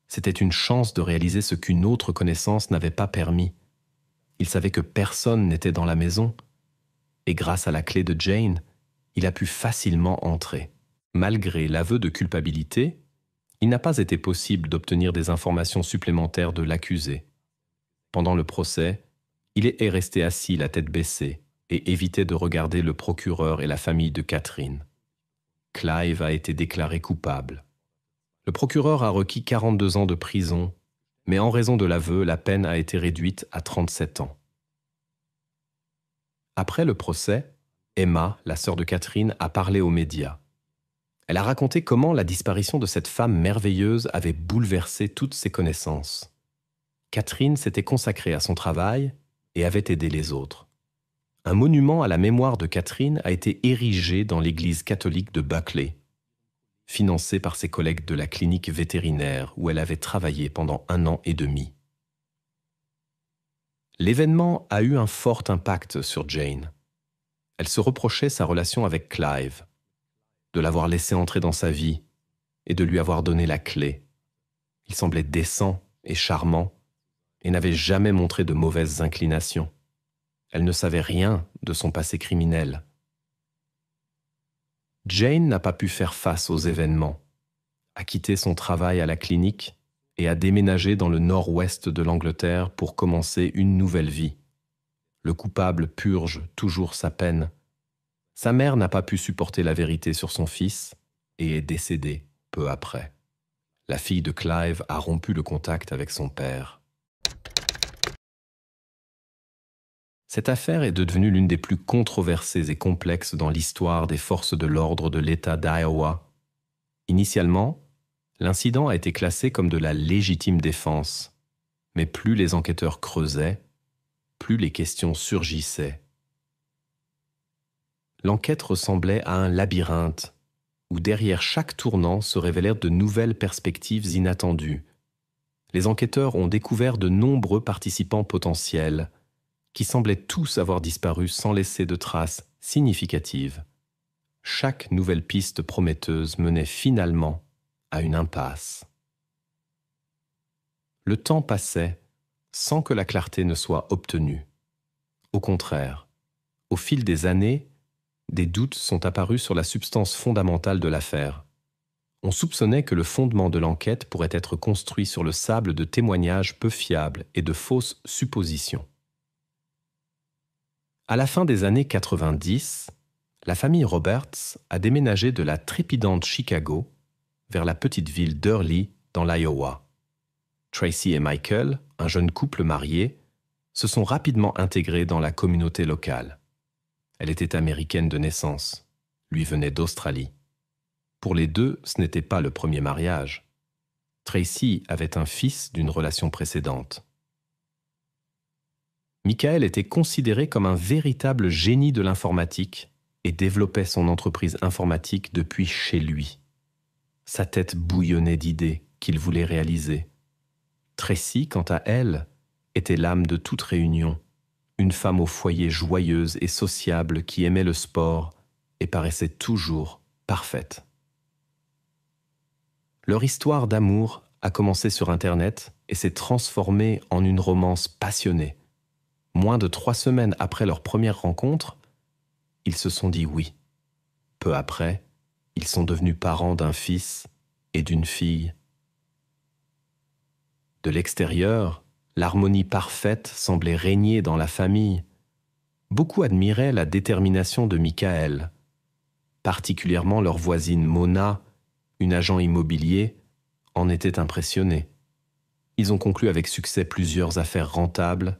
c'était une chance de réaliser ce qu'une autre connaissance n'avait pas permis. Il savait que personne n'était dans la maison, et grâce à la clé de Jane, il a pu facilement entrer. Malgré l'aveu de culpabilité, il n'a pas été possible d'obtenir des informations supplémentaires de l'accusé. Pendant le procès, il est resté assis la tête baissée et évitait de regarder le procureur et la famille de Catherine. Clive a été déclaré coupable. Le procureur a requis 42 ans de prison, mais en raison de l'aveu, la peine a été réduite à 37 ans. Après le procès, Emma, la sœur de Catherine, a parlé aux médias. Elle a raconté comment la disparition de cette femme merveilleuse avait bouleversé toutes ses connaissances. Catherine s'était consacrée à son travail et avait aidé les autres. Un monument à la mémoire de Catherine a été érigé dans l'église catholique de Buckley, financé par ses collègues de la clinique vétérinaire où elle avait travaillé pendant 1 an et demi. L'événement a eu un fort impact sur Jane. Elle se reprochait sa relation avec Clive, de l'avoir laissé entrer dans sa vie et de lui avoir donné la clé. Il semblait décent et charmant et n'avait jamais montré de mauvaises inclinations. Elle ne savait rien de son passé criminel. Jane n'a pas pu faire face aux événements, a quitté son travail à la clinique et a déménagé dans le nord-ouest de l'Angleterre pour commencer une nouvelle vie. Le coupable purge toujours sa peine. Sa mère n'a pas pu supporter la vérité sur son fils et est décédée peu après. La fille de Clive a rompu le contact avec son père. Cette affaire est devenue l'une des plus controversées et complexes dans l'histoire des forces de l'ordre de l'État d'Iowa. Initialement, l'incident a été classé comme de la légitime défense, mais plus les enquêteurs creusaient, plus les questions surgissaient. L'enquête ressemblait à un labyrinthe, où derrière chaque tournant se révélèrent de nouvelles perspectives inattendues. Les enquêteurs ont découvert de nombreux participants potentiels, qui semblaient tous avoir disparu sans laisser de traces significatives. Chaque nouvelle piste prometteuse menait finalement à une impasse. Le temps passait sans que la clarté ne soit obtenue. Au contraire, au fil des années, des doutes sont apparus sur la substance fondamentale de l'affaire. On soupçonnait que le fondement de l'enquête pourrait être construit sur le sable de témoignages peu fiables et de fausses suppositions. À la fin des années 90, la famille Roberts a déménagé de la trépidante Chicago vers la petite ville d'Early dans l'Iowa. Tracy et Michael, un jeune couple marié, se sont rapidement intégrés dans la communauté locale. Elle était américaine de naissance, lui venait d'Australie. Pour les deux, ce n'était pas le premier mariage. Tracy avait un fils d'une relation précédente. Michael était considéré comme un véritable génie de l'informatique et développait son entreprise informatique depuis chez lui. Sa tête bouillonnait d'idées qu'il voulait réaliser. Tracy, quant à elle, était l'âme de toute réunion, une femme au foyer joyeuse et sociable qui aimait le sport et paraissait toujours parfaite. Leur histoire d'amour a commencé sur Internet et s'est transformée en une romance passionnée. Moins de 3 semaines après leur première rencontre, ils se sont dit oui. Peu après, ils sont devenus parents d'un fils et d'une fille. De l'extérieur, l'harmonie parfaite semblait régner dans la famille. Beaucoup admiraient la détermination de Michael. Particulièrement leur voisine Mona, une agent immobilier, en était impressionnée. Ils ont conclu avec succès plusieurs affaires rentables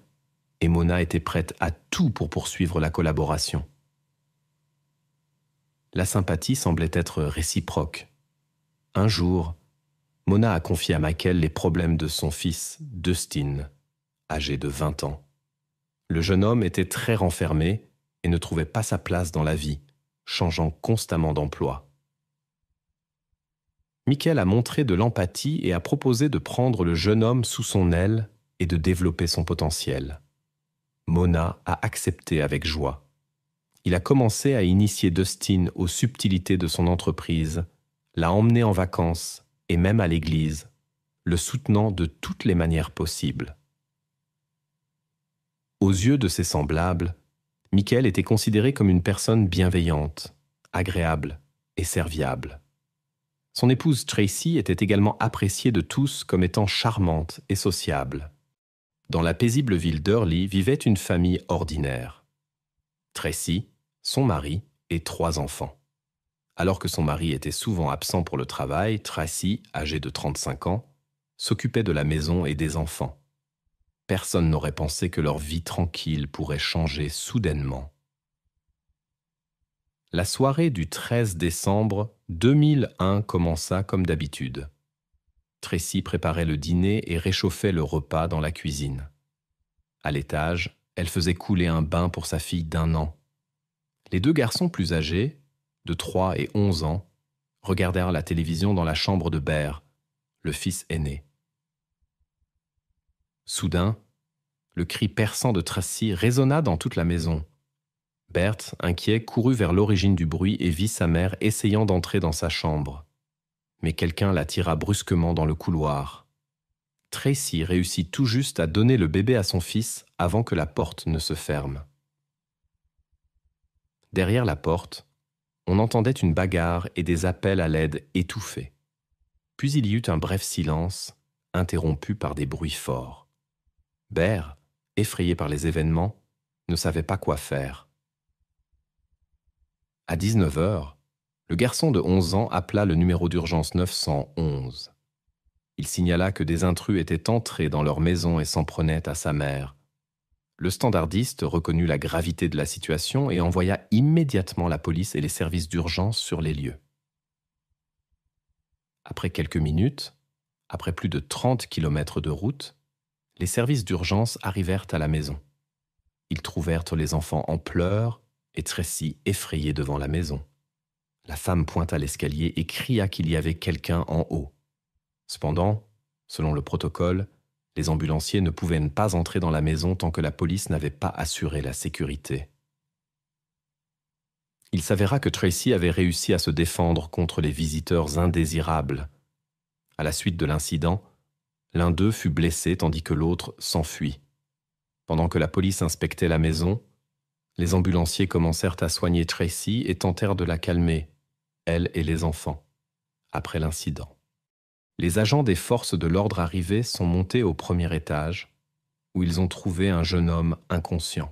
et Mona était prête à tout pour poursuivre la collaboration. La sympathie semblait être réciproque. Un jour, Mona a confié à Michael les problèmes de son fils, Dustin, âgé de 20 ans. Le jeune homme était très renfermé et ne trouvait pas sa place dans la vie, changeant constamment d'emploi. Michael a montré de l'empathie et a proposé de prendre le jeune homme sous son aile et de développer son potentiel. Mona a accepté avec joie. Il a commencé à initier Dustin aux subtilités de son entreprise, l'a emmené en vacances et même à l'église, le soutenant de toutes les manières possibles. Aux yeux de ses semblables, Michael était considéré comme une personne bienveillante, agréable et serviable. Son épouse Tracy était également appréciée de tous comme étant charmante et sociable. Dans la paisible ville d'Hurley vivait une famille ordinaire. Tracy, son mari et 3 enfants. Alors que son mari était souvent absent pour le travail, Tracy, âgée de 35 ans, s'occupait de la maison et des enfants. Personne n'aurait pensé que leur vie tranquille pourrait changer soudainement. La soirée du 13 décembre 2001 commença comme d'habitude. Tracy préparait le dîner et réchauffait le repas dans la cuisine. À l'étage, elle faisait couler un bain pour sa fille d'1 an. Les 2 garçons plus âgés, de 3 et 11 ans, regardèrent la télévision dans la chambre de Bear, le fils aîné. Soudain, le cri perçant de Tracy résonna dans toute la maison. Bert, inquiet, courut vers l'origine du bruit et vit sa mère essayant d'entrer dans sa chambre. Mais quelqu'un la tira brusquement dans le couloir. Tracy réussit tout juste à donner le bébé à son fils avant que la porte ne se ferme. Derrière la porte, on entendait une bagarre et des appels à l'aide étouffés. Puis il y eut un bref silence, interrompu par des bruits forts. Bear, effrayé par les événements, ne savait pas quoi faire. À 19h, le garçon de 11 ans appela le numéro d'urgence 911. Il signala que des intrus étaient entrés dans leur maison et s'en prenaient à sa mère. Le standardiste reconnut la gravité de la situation et envoya immédiatement la police et les services d'urgence sur les lieux. Après quelques minutes, après plus de 30 km de route, les services d'urgence arrivèrent à la maison. Ils trouvèrent les enfants en pleurs et Tracy effrayée devant la maison. La femme pointa l'escalier et cria qu'il y avait quelqu'un en haut. Cependant, selon le protocole, les ambulanciers ne pouvaient pas entrer dans la maison tant que la police n'avait pas assuré la sécurité. Il s'avéra que Tracy avait réussi à se défendre contre les visiteurs indésirables. À la suite de l'incident, l'un d'eux fut blessé tandis que l'autre s'enfuit. Pendant que la police inspectait la maison, les ambulanciers commencèrent à soigner Tracy et tentèrent de la calmer, elle et les enfants, après l'incident. Les agents des forces de l'ordre arrivés sont montés au 1er étage, où ils ont trouvé un jeune homme inconscient.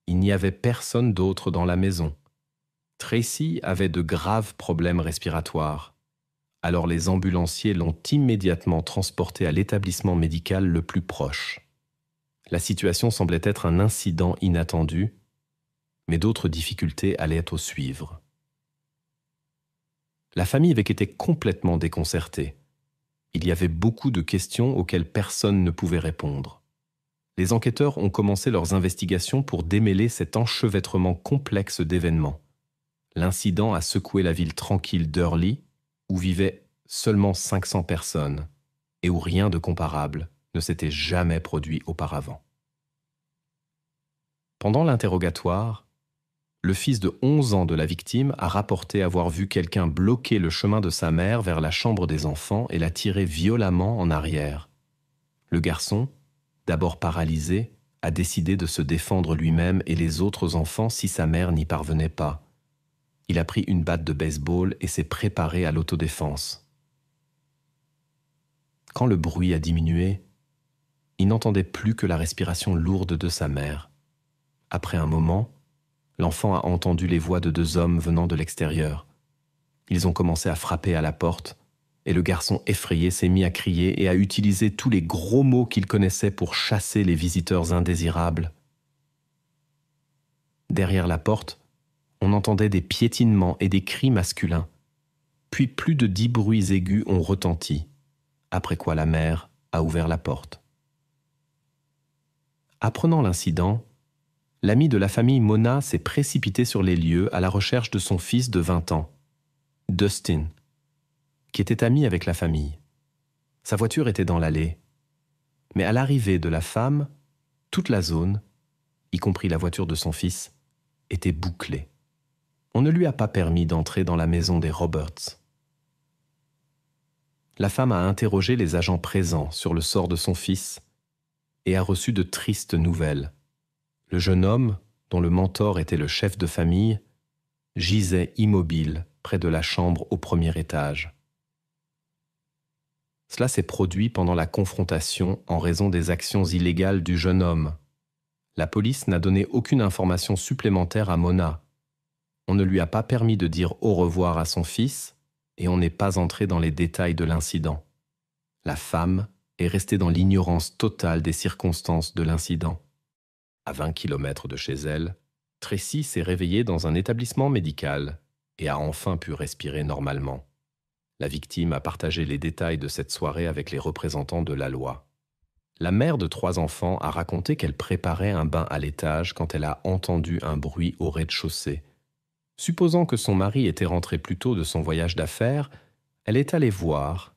Il n'y avait personne d'autre dans la maison. Tracy avait de graves problèmes respiratoires. Alors les ambulanciers l'ont immédiatement transporté à l'établissement médical le plus proche. La situation semblait être un incident inattendu, mais d'autres difficultés allaient au suivre. La famille avait été complètement déconcertée. Il y avait beaucoup de questions auxquelles personne ne pouvait répondre. Les enquêteurs ont commencé leurs investigations pour démêler cet enchevêtrement complexe d'événements. L'incident a secoué la ville tranquille d'Hurley, où vivaient seulement 500 personnes et où rien de comparable ne s'était jamais produit auparavant. Pendant l'interrogatoire, le fils de 11 ans de la victime a rapporté avoir vu quelqu'un bloquer le chemin de sa mère vers la chambre des enfants et la tirer violemment en arrière. Le garçon, d'abord paralysé, a décidé de se défendre lui-même et les autres enfants si sa mère n'y parvenait pas. Il a pris une batte de baseball et s'est préparé à l'autodéfense. Quand le bruit a diminué, il n'entendait plus que la respiration lourde de sa mère. Après un moment, l'enfant a entendu les voix de 2 hommes venant de l'extérieur. Ils ont commencé à frapper à la porte, et le garçon effrayé s'est mis à crier et à utiliser tous les gros mots qu'il connaissait pour chasser les visiteurs indésirables. Derrière la porte, on entendait des piétinements et des cris masculins. Puis plus de 10 bruits aigus ont retenti, après quoi la mère a ouvert la porte. Apprenant l'incident, l'ami de la famille Mona s'est précipité sur les lieux à la recherche de son fils de 20 ans, Dustin, qui était ami avec la famille. Sa voiture était dans l'allée, mais à l'arrivée de la femme, toute la zone, y compris la voiture de son fils, était bouclée. On ne lui a pas permis d'entrer dans la maison des Roberts. La femme a interrogé les agents présents sur le sort de son fils et a reçu de tristes nouvelles. Le jeune homme, dont le mentor était le chef de famille, gisait immobile près de la chambre au premier étage. Cela s'est produit pendant la confrontation en raison des actions illégales du jeune homme. La police n'a donné aucune information supplémentaire à Mona. On ne lui a pas permis de dire au revoir à son fils et on n'est pas entré dans les détails de l'incident. La femme est restée dans l'ignorance totale des circonstances de l'incident. À 20 km de chez elle, Tracy s'est réveillée dans un établissement médical et a enfin pu respirer normalement. La victime a partagé les détails de cette soirée avec les représentants de la loi. La mère de 3 enfants a raconté qu'elle préparait un bain à l'étage quand elle a entendu un bruit au rez-de-chaussée. Supposant que son mari était rentré plus tôt de son voyage d'affaires, elle est allée voir,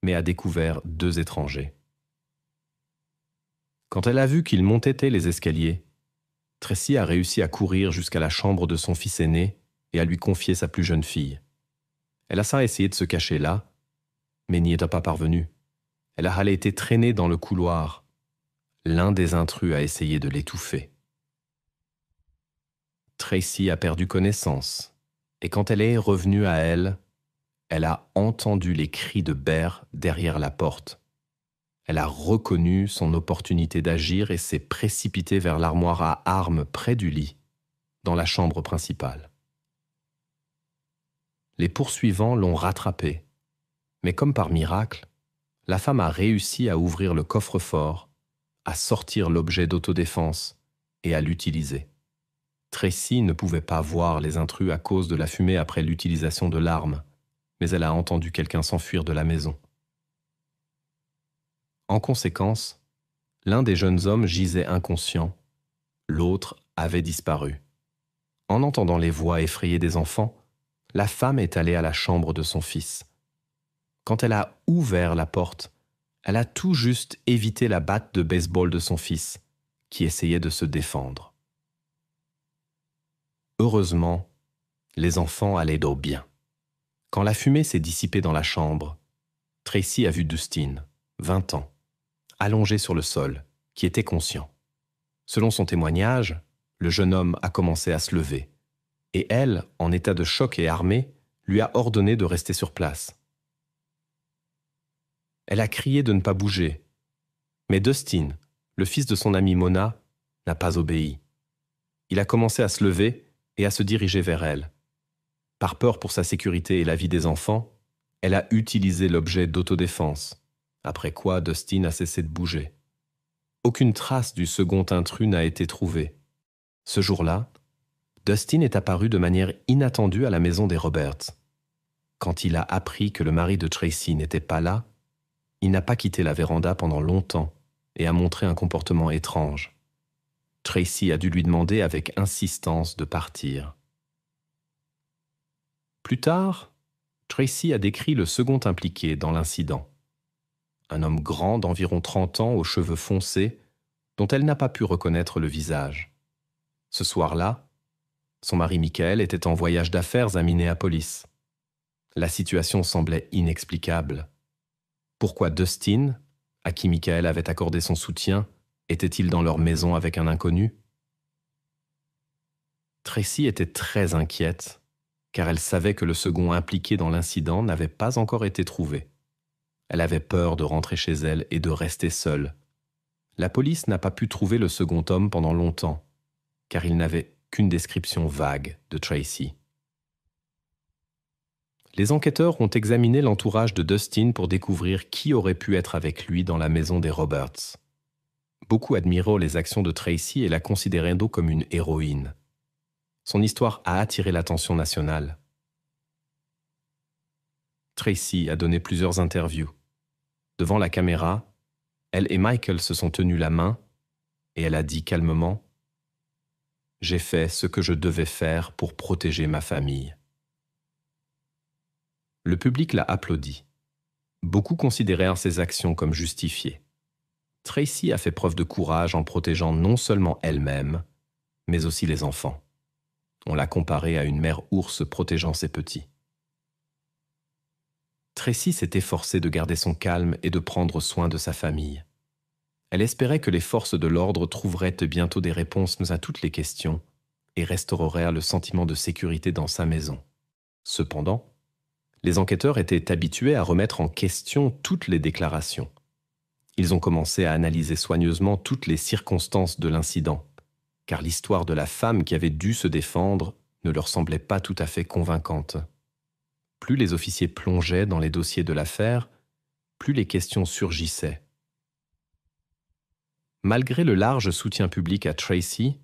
mais a découvert 2 étrangers. Quand elle a vu qu'ils montaient les escaliers, Tracy a réussi à courir jusqu'à la chambre de son fils aîné et à lui confier sa plus jeune fille. Elle a essayé de se cacher là, mais n'y est pas parvenue. Elle a été traînée dans le couloir. L'un des intrus a essayé de l'étouffer. Tracy a perdu connaissance, et quand elle est revenue à elle, elle a entendu les cris de Bear derrière la porte. Elle a reconnu son opportunité d'agir et s'est précipitée vers l'armoire à armes près du lit, dans la chambre principale. Les poursuivants l'ont rattrapée, mais comme par miracle, la femme a réussi à ouvrir le coffre-fort, à sortir l'objet d'autodéfense et à l'utiliser. Tracy ne pouvait pas voir les intrus à cause de la fumée après l'utilisation de l'arme, mais elle a entendu quelqu'un s'enfuir de la maison. En conséquence, l'un des jeunes hommes gisait inconscient, l'autre avait disparu. En entendant les voix effrayées des enfants, la femme est allée à la chambre de son fils. Quand elle a ouvert la porte, elle a tout juste évité la batte de baseball de son fils, qui essayait de se défendre. Heureusement, les enfants allaient d'eau bien. Quand la fumée s'est dissipée dans la chambre, Tracy a vu Dustin, 20 ans, allongé sur le sol, qui était conscient. Selon son témoignage, le jeune homme a commencé à se lever, et elle, en état de choc et armée, lui a ordonné de rester sur place. Elle a crié de ne pas bouger, mais Dustin, le fils de son amie Mona, n'a pas obéi. Il a commencé à se lever et à se diriger vers elle. Par peur pour sa sécurité et la vie des enfants, elle a utilisé l'objet d'autodéfense, après quoi Dustin a cessé de bouger. Aucune trace du second intrus n'a été trouvée. Ce jour-là, Dustin est apparu de manière inattendue à la maison des Roberts. Quand il a appris que le mari de Tracy n'était pas là, il n'a pas quitté la véranda pendant longtemps et a montré un comportement étrange. Tracy a dû lui demander avec insistance de partir. Plus tard, Tracy a décrit le second impliqué dans l'incident. Un homme grand d'environ 30 ans aux cheveux foncés dont elle n'a pas pu reconnaître le visage. Ce soir-là, son mari Michael était en voyage d'affaires à Minneapolis. La situation semblait inexplicable. Pourquoi Dustin, à qui Michael avait accordé son soutien, était-il dans leur maison avec un inconnu? Tracy était très inquiète, car elle savait que le second impliqué dans l'incident n'avait pas encore été trouvé. Elle avait peur de rentrer chez elle et de rester seule. La police n'a pas pu trouver le second homme pendant longtemps, car il n'avait qu'une description vague de Tracy. Les enquêteurs ont examiné l'entourage de Dustin pour découvrir qui aurait pu être avec lui dans la maison des Roberts. Beaucoup admiraient les actions de Tracy et la considéraient comme une héroïne. Son histoire a attiré l'attention nationale. Tracy a donné plusieurs interviews. Devant la caméra, elle et Michael se sont tenus la main et elle a dit calmement « J'ai fait ce que je devais faire pour protéger ma famille. » Le public l'a applaudi. Beaucoup considérèrent ses actions comme justifiées. Tracy a fait preuve de courage en protégeant non seulement elle-même, mais aussi les enfants. On l'a comparée à une mère ours protégeant ses petits. Tracy s'est efforcée de garder son calme et de prendre soin de sa famille. Elle espérait que les forces de l'ordre trouveraient bientôt des réponses à toutes les questions et restaurèrent le sentiment de sécurité dans sa maison. Cependant, les enquêteurs étaient habitués à remettre en question toutes les déclarations. Ils ont commencé à analyser soigneusement toutes les circonstances de l'incident, car l'histoire de la femme qui avait dû se défendre ne leur semblait pas tout à fait convaincante. Plus les officiers plongeaient dans les dossiers de l'affaire, plus les questions surgissaient. Malgré le large soutien public à Tracy,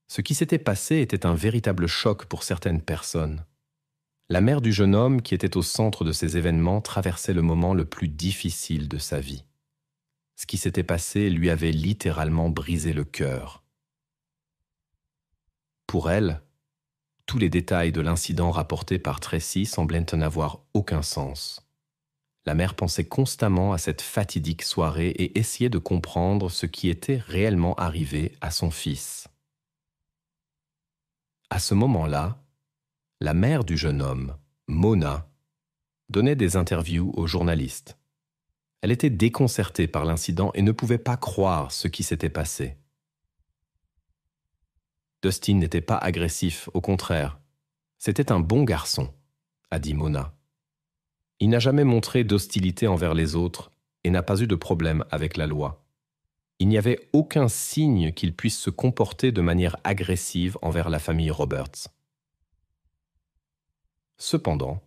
ce qui s'était passé était un véritable choc pour certaines personnes. La mère du jeune homme qui était au centre de ces événements traversait le moment le plus difficile de sa vie. Ce qui s'était passé lui avait littéralement brisé le cœur. Pour elle, tous les détails de l'incident rapporté par Tracy semblaient n'avoir aucun sens. La mère pensait constamment à cette fatidique soirée et essayait de comprendre ce qui était réellement arrivé à son fils. À ce moment-là, la mère du jeune homme, Mona, donnait des interviews aux journalistes. Elle était déconcertée par l'incident et ne pouvait pas croire ce qui s'était passé. Dustin n'était pas agressif, au contraire. C'était un bon garçon, a dit Mona. Il n'a jamais montré d'hostilité envers les autres et n'a pas eu de problème avec la loi. Il n'y avait aucun signe qu'il puisse se comporter de manière agressive envers la famille Roberts. Cependant,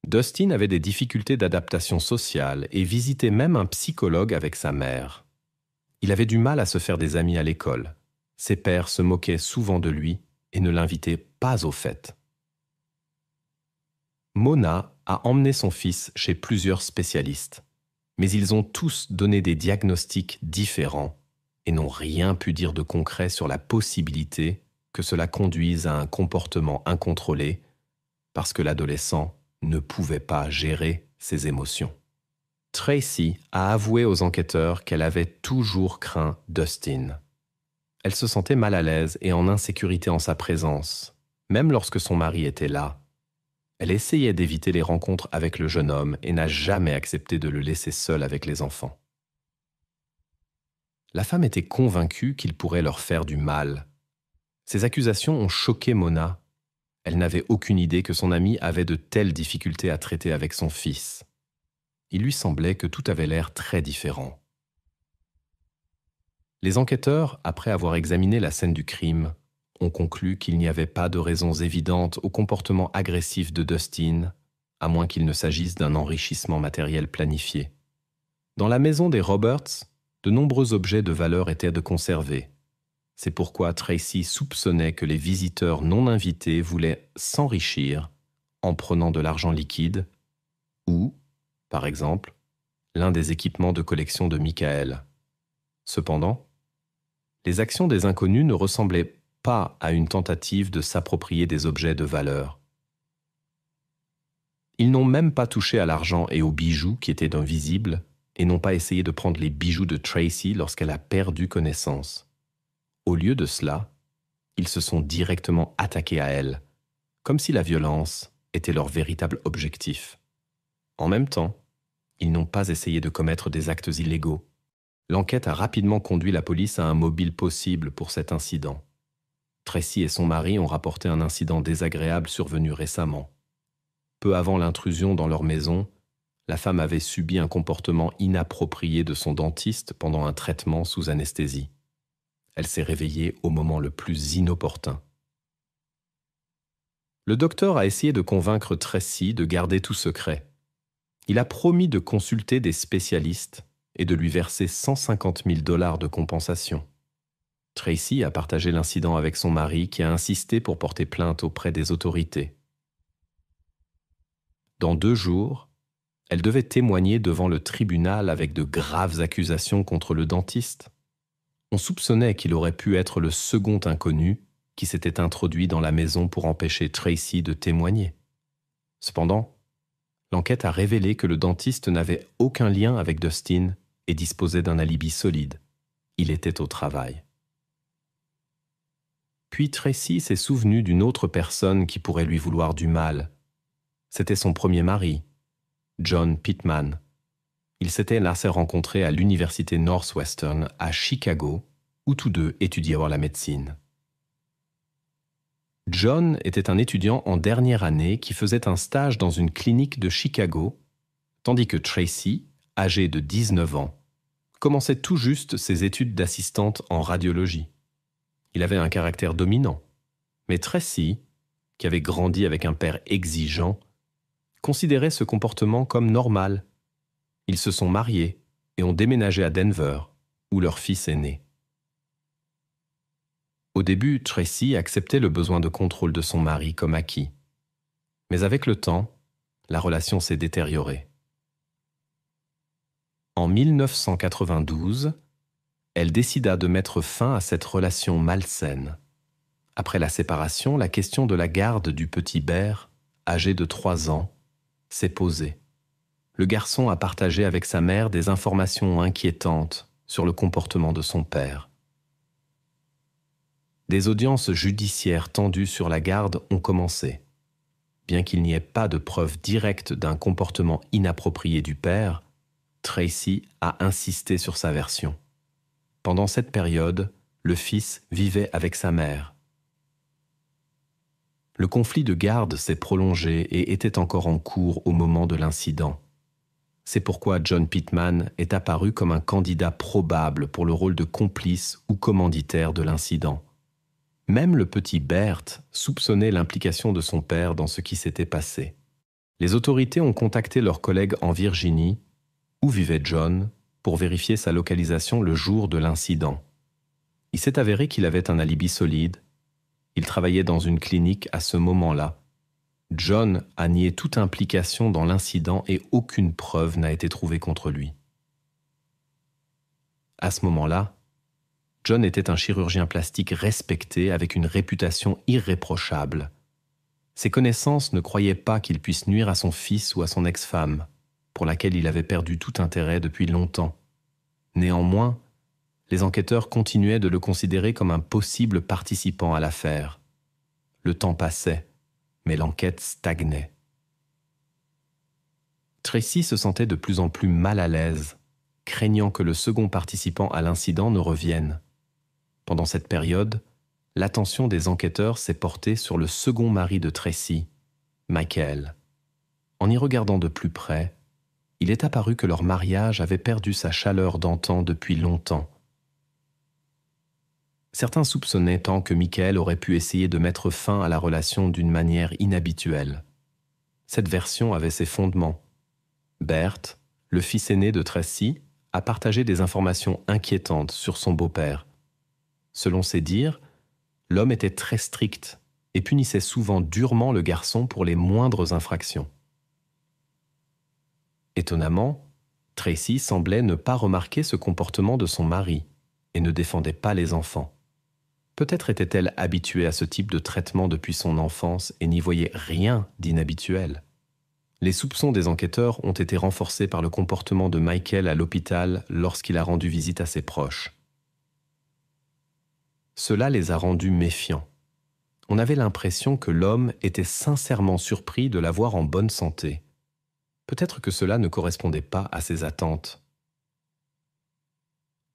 Dustin avait des difficultés d'adaptation sociale et visitait même un psychologue avec sa mère. Il avait du mal à se faire des amis à l'école. Ses pairs se moquaient souvent de lui et ne l'invitaient pas aux fêtes. Mona a emmené son fils chez plusieurs spécialistes, mais ils ont tous donné des diagnostics différents et n'ont rien pu dire de concret sur la possibilité que cela conduise à un comportement incontrôlé parce que l'adolescent ne pouvait pas gérer ses émotions. Tracy a avoué aux enquêteurs qu'elle avait toujours craint Dustin. Elle se sentait mal à l'aise et en insécurité en sa présence, même lorsque son mari était là. Elle essayait d'éviter les rencontres avec le jeune homme et n'a jamais accepté de le laisser seul avec les enfants. La femme était convaincue qu'il pourrait leur faire du mal. Ces accusations ont choqué Mona. Elle n'avait aucune idée que son ami avait de telles difficultés à traiter avec son fils. Il lui semblait que tout avait l'air très différent. Les enquêteurs, après avoir examiné la scène du crime, ont conclu qu'il n'y avait pas de raisons évidentes au comportement agressif de Dustin, à moins qu'il ne s'agisse d'un enrichissement matériel planifié. Dans la maison des Roberts, de nombreux objets de valeur étaient de conserver. C'est pourquoi Tracy soupçonnait que les visiteurs non invités voulaient s'enrichir en prenant de l'argent liquide ou, par exemple, l'un des équipements de collection de Michael. Cependant, les actions des inconnus ne ressemblaient pas à une tentative de s'approprier des objets de valeur. Ils n'ont même pas touché à l'argent et aux bijoux qui étaient invisibles et n'ont pas essayé de prendre les bijoux de Tracy lorsqu'elle a perdu connaissance. Au lieu de cela, ils se sont directement attaqués à elle, comme si la violence était leur véritable objectif. En même temps, ils n'ont pas essayé de commettre des actes illégaux. L'enquête a rapidement conduit la police à un mobile possible pour cet incident. Tracy et son mari ont rapporté un incident désagréable survenu récemment. Peu avant l'intrusion dans leur maison, la femme avait subi un comportement inapproprié de son dentiste pendant un traitement sous anesthésie. Elle s'est réveillée au moment le plus inopportun. Le docteur a essayé de convaincre Tracy de garder tout secret. Il a promis de consulter des spécialistes et de lui verser 150 000 $ de compensation. Tracy a partagé l'incident avec son mari qui a insisté pour porter plainte auprès des autorités. Dans 2 jours, elle devait témoigner devant le tribunal avec de graves accusations contre le dentiste. On soupçonnait qu'il aurait pu être le second inconnu qui s'était introduit dans la maison pour empêcher Tracy de témoigner. Cependant, l'enquête a révélé que le dentiste n'avait aucun lien avec Dustin et disposait d'un alibi solide. Il était au travail. Puis Tracy s'est souvenue d'une autre personne qui pourrait lui vouloir du mal. C'était son premier mari, John Pittman. Ils s'étaient là rencontrés à l'université Northwestern à Chicago, où tous deux étudiaient la médecine. John était un étudiant en dernière année qui faisait un stage dans une clinique de Chicago, tandis que Tracy, âgée de 19 ans, commençait tout juste ses études d'assistante en radiologie. Il avait un caractère dominant, mais Tracy, qui avait grandi avec un père exigeant, considérait ce comportement comme normal. Ils se sont mariés et ont déménagé à Denver, où leur fils est né. Au début, Tracy acceptait le besoin de contrôle de son mari comme acquis. Mais avec le temps, la relation s'est détériorée. En 1992, elle décida de mettre fin à cette relation malsaine. Après la séparation, la question de la garde du petit Bear, âgé de 3 ans, s'est posée. Le garçon a partagé avec sa mère des informations inquiétantes sur le comportement de son père. Des audiences judiciaires tendues sur la garde ont commencé. Bien qu'il n'y ait pas de preuves directes d'un comportement inapproprié du père, Tracy a insisté sur sa version. Pendant cette période, le fils vivait avec sa mère. Le conflit de garde s'est prolongé et était encore en cours au moment de l'incident. C'est pourquoi John Pittman est apparu comme un candidat probable pour le rôle de complice ou commanditaire de l'incident. Même le petit Bert soupçonnait l'implication de son père dans ce qui s'était passé. Les autorités ont contacté leurs collègues en Virginie, où vivait John, pour vérifier sa localisation le jour de l'incident. Il s'est avéré qu'il avait un alibi solide. Il travaillait dans une clinique à ce moment-là. John a nié toute implication dans l'incident et aucune preuve n'a été trouvée contre lui. À ce moment-là, John était un chirurgien plastique respecté avec une réputation irréprochable. Ses connaissances ne croyaient pas qu'il puisse nuire à son fils ou à son ex-femme, pour laquelle il avait perdu tout intérêt depuis longtemps. Néanmoins, les enquêteurs continuaient de le considérer comme un possible participant à l'affaire. Le temps passait, mais l'enquête stagnait. Tracy se sentait de plus en plus mal à l'aise, craignant que le second participant à l'incident ne revienne. Pendant cette période, l'attention des enquêteurs s'est portée sur le second mari de Tracy, Michael. En y regardant de plus près, il est apparu que leur mariage avait perdu sa chaleur d'antan depuis longtemps. Certains soupçonnaient tant que Michael aurait pu essayer de mettre fin à la relation d'une manière inhabituelle. Cette version avait ses fondements. Bert, le fils aîné de Tracy, a partagé des informations inquiétantes sur son beau-père. Selon ses dires, l'homme était très strict et punissait souvent durement le garçon pour les moindres infractions. Étonnamment, Tracy semblait ne pas remarquer ce comportement de son mari et ne défendait pas les enfants. Peut-être était-elle habituée à ce type de traitement depuis son enfance et n'y voyait rien d'inhabituel. Les soupçons des enquêteurs ont été renforcés par le comportement de Michael à l'hôpital lorsqu'il a rendu visite à ses proches. Cela les a rendus méfiants. On avait l'impression que l'homme était sincèrement surpris de la voir en bonne santé. Peut-être que cela ne correspondait pas à ses attentes.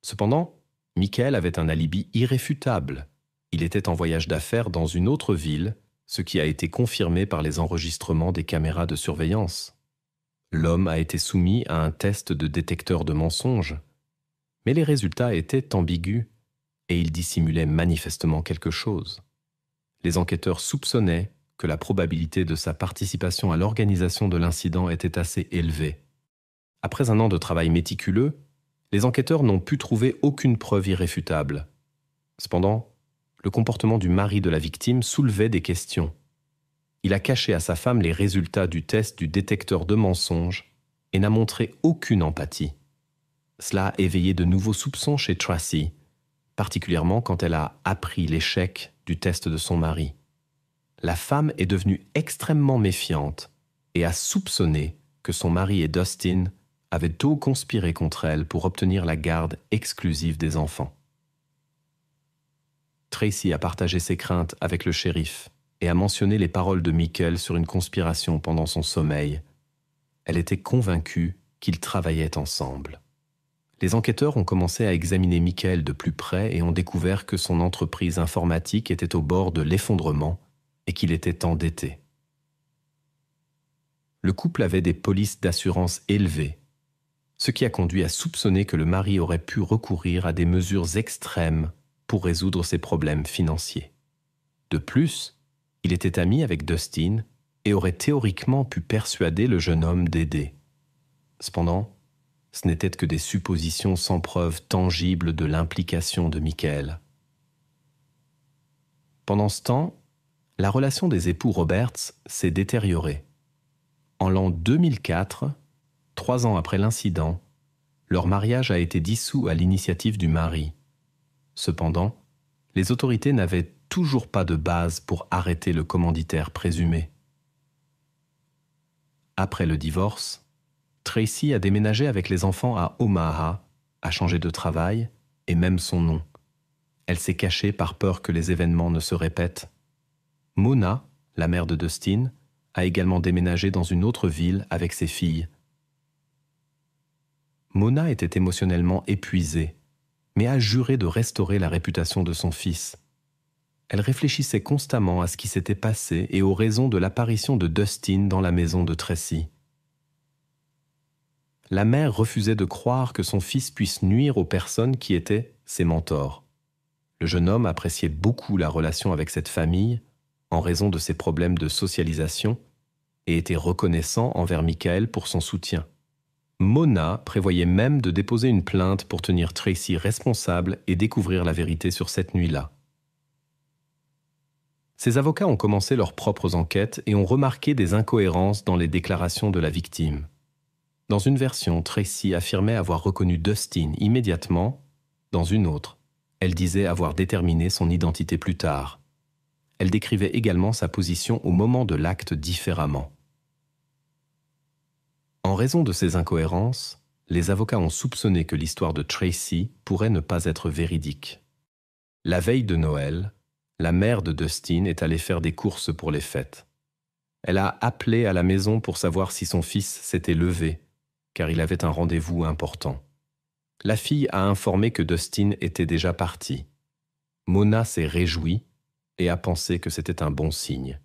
Cependant, Michael avait un alibi irréfutable. Il était en voyage d'affaires dans une autre ville, ce qui a été confirmé par les enregistrements des caméras de surveillance. L'homme a été soumis à un test de détecteur de mensonges, mais les résultats étaient ambigus et il dissimulait manifestement quelque chose. Les enquêteurs soupçonnaient que la probabilité de sa participation à l'organisation de l'incident était assez élevée. Après un an de travail méticuleux, les enquêteurs n'ont pu trouver aucune preuve irréfutable. Cependant, le comportement du mari de la victime soulevait des questions. Il a caché à sa femme les résultats du test du détecteur de mensonges et n'a montré aucune empathie. Cela a éveillé de nouveaux soupçons chez Tracy, particulièrement quand elle a appris l'échec du test de son mari. La femme est devenue extrêmement méfiante et a soupçonné que son mari et Dustin avaient tôt conspiré contre elle pour obtenir la garde exclusive des enfants. Tracy a partagé ses craintes avec le shérif et a mentionné les paroles de Michael sur une conspiration pendant son sommeil. Elle était convaincue qu'ils travaillaient ensemble. Les enquêteurs ont commencé à examiner Michael de plus près et ont découvert que son entreprise informatique était au bord de l'effondrement et qu'il était endetté. Le couple avait des polices d'assurance élevées, ce qui a conduit à soupçonner que le mari aurait pu recourir à des mesures extrêmes pour résoudre ses problèmes financiers. De plus, il était ami avec Dustin et aurait théoriquement pu persuader le jeune homme d'aider. Cependant, ce n'étaient que des suppositions sans preuve tangible de l'implication de Michael. Pendant ce temps, la relation des époux Roberts s'est détériorée. En l'an 2004, 3 ans après l'incident, leur mariage a été dissous à l'initiative du mari. Cependant, les autorités n'avaient toujours pas de base pour arrêter le commanditaire présumé. Après le divorce, Tracy a déménagé avec les enfants à Omaha, a changé de travail et même son nom. Elle s'est cachée par peur que les événements ne se répètent. Mona, la mère de Dustin, a également déménagé dans une autre ville avec ses filles. Mona était émotionnellement épuisée, mais a juré de restaurer la réputation de son fils. Elle réfléchissait constamment à ce qui s'était passé et aux raisons de l'apparition de Dustin dans la maison de Tracy. La mère refusait de croire que son fils puisse nuire aux personnes qui étaient ses mentors. Le jeune homme appréciait beaucoup la relation avec cette famille en raison de ses problèmes de socialisation et était reconnaissant envers Michael pour son soutien. Mona prévoyait même de déposer une plainte pour tenir Tracy responsable et découvrir la vérité sur cette nuit-là. Ses avocats ont commencé leurs propres enquêtes et ont remarqué des incohérences dans les déclarations de la victime. Dans une version, Tracy affirmait avoir reconnu Dustin immédiatement. Dans une autre, elle disait avoir déterminé son identité plus tard. Elle décrivait également sa position au moment de l'acte différemment. En raison de ces incohérences, les avocats ont soupçonné que l'histoire de Tracy pourrait ne pas être véridique. La veille de Noël, la mère de Dustin est allée faire des courses pour les fêtes. Elle a appelé à la maison pour savoir si son fils s'était levé, car il avait un rendez-vous important. La fille a informé que Dustin était déjà parti. Mona s'est réjouie et a pensé que c'était un bon signe.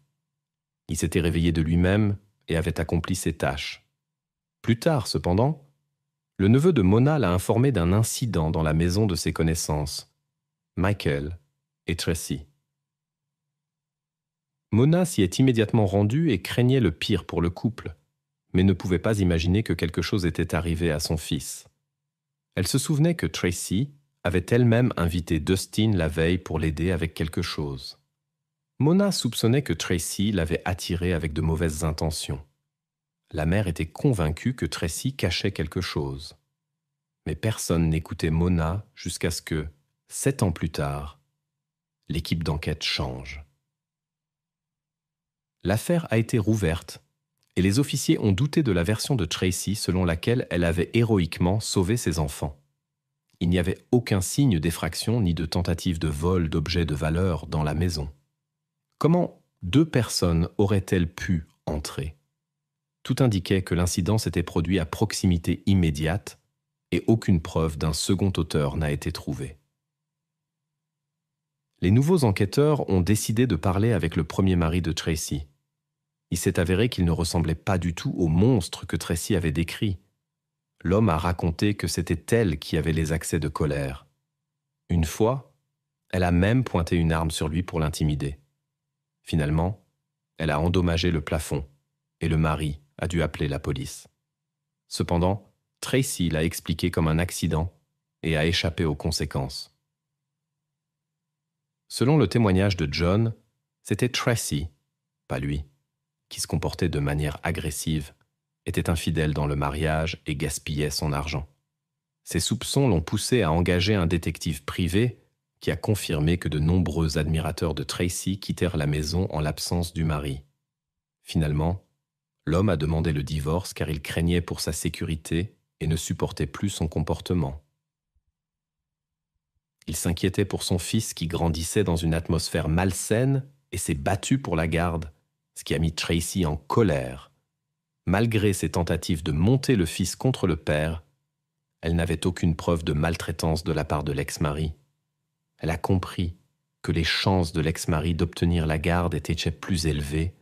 Il s'était réveillé de lui-même et avait accompli ses tâches. Plus tard, cependant, le neveu de Mona l'a informé d'un incident dans la maison de ses connaissances, Michael et Tracy. Mona s'y est immédiatement rendue et craignait le pire pour le couple, mais ne pouvait pas imaginer que quelque chose était arrivé à son fils. Elle se souvenait que Tracy avait elle-même invité Dustin la veille pour l'aider avec quelque chose. Mona soupçonnait que Tracy l'avait attiré avec de mauvaises intentions. La mère était convaincue que Tracy cachait quelque chose. Mais personne n'écoutait Mona jusqu'à ce que, 7 ans plus tard, l'équipe d'enquête change. L'affaire a été rouverte et les officiers ont douté de la version de Tracy selon laquelle elle avait héroïquement sauvé ses enfants. Il n'y avait aucun signe d'effraction ni de tentative de vol d'objets de valeur dans la maison. Comment 2 personnes auraient-elles pu entrer ? Tout indiquait que l'incident s'était produit à proximité immédiate et aucune preuve d'un second auteur n'a été trouvée. Les nouveaux enquêteurs ont décidé de parler avec le premier mari de Tracy. Il s'est avéré qu'il ne ressemblait pas du tout au monstre que Tracy avait décrit. L'homme a raconté que c'était elle qui avait les accès de colère. Une fois, elle a même pointé une arme sur lui pour l'intimider. Finalement, elle a endommagé le plafond et le mari a dû appeler la police. Cependant, Tracy l'a expliqué comme un accident et a échappé aux conséquences. Selon le témoignage de John, c'était Tracy, pas lui, qui se comportait de manière agressive, était infidèle dans le mariage et gaspillait son argent. Ses soupçons l'ont poussé à engager un détective privé qui a confirmé que de nombreux admirateurs de Tracy quittèrent la maison en l'absence du mari. Finalement, l'homme a demandé le divorce car il craignait pour sa sécurité et ne supportait plus son comportement. Il s'inquiétait pour son fils qui grandissait dans une atmosphère malsaine et s'est battu pour la garde, ce qui a mis Tracy en colère. Malgré ses tentatives de monter le fils contre le père, elle n'avait aucune preuve de maltraitance de la part de l'ex-mari. Elle a compris que les chances de l'ex-mari d'obtenir la garde étaient plus élevées,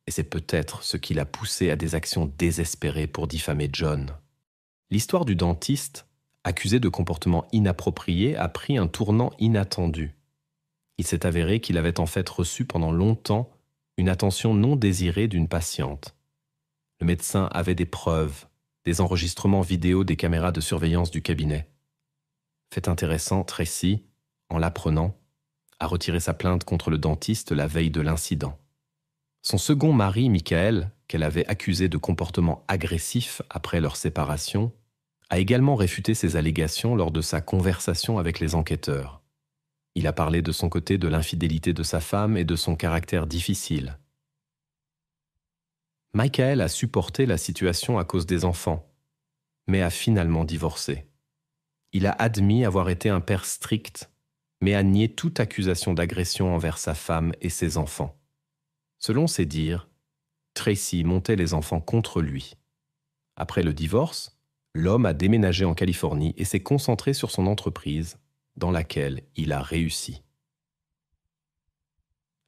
et c'est peut-être ce qui l'a poussée à des actions désespérées pour diffamer John. L'histoire du dentiste, accusé de comportement inapproprié, a pris un tournant inattendu. Il s'est avéré qu'il avait en fait reçu pendant longtemps une attention non désirée d'une patiente. Le médecin avait des preuves, des enregistrements vidéo des caméras de surveillance du cabinet. Fait intéressant, Tracy, en l'apprenant, a retiré sa plainte contre le dentiste la veille de l'incident. Son second mari, Michael, qu'elle avait accusé de comportement agressif après leur séparation, a également réfuté ces allégations lors de sa conversation avec les enquêteurs. Il a parlé de son côté de l'infidélité de sa femme et de son caractère difficile. Michael a supporté la situation à cause des enfants, mais a finalement divorcé. Il a admis avoir été un père strict, mais a nié toute accusation d'agression envers sa femme et ses enfants. Selon ses dires, Tracy montait les enfants contre lui. Après le divorce, l'homme a déménagé en Californie et s'est concentré sur son entreprise, dans laquelle il a réussi.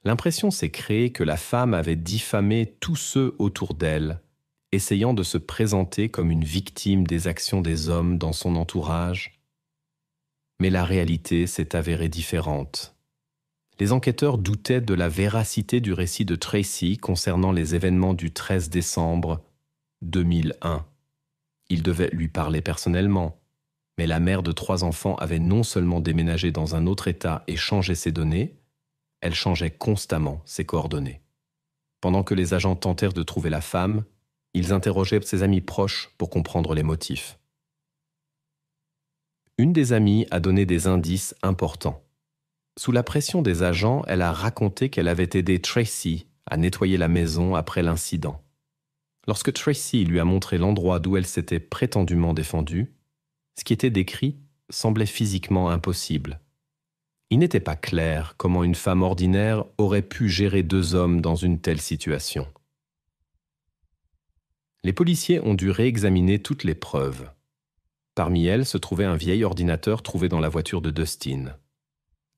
L'impression s'est créée que la femme avait diffamé tous ceux autour d'elle, essayant de se présenter comme une victime des actions des hommes dans son entourage. Mais la réalité s'est avérée différente. Les enquêteurs doutaient de la véracité du récit de Tracy concernant les événements du 13 décembre 2001. Ils devaient lui parler personnellement, mais la mère de 3 enfants avait non seulement déménagé dans un autre État et changé ses données, elle changeait constamment ses coordonnées. Pendant que les agents tentèrent de trouver la femme, ils interrogeaient ses amis proches pour comprendre les motifs. Une des amies a donné des indices importants. Sous la pression des agents, elle a raconté qu'elle avait aidé Tracy à nettoyer la maison après l'incident. Lorsque Tracy lui a montré l'endroit d'où elle s'était prétendument défendue, ce qui était décrit semblait physiquement impossible. Il n'était pas clair comment une femme ordinaire aurait pu gérer 2 hommes dans une telle situation. Les policiers ont dû réexaminer toutes les preuves. Parmi elles se trouvait un vieil ordinateur trouvé dans la voiture de Dustin.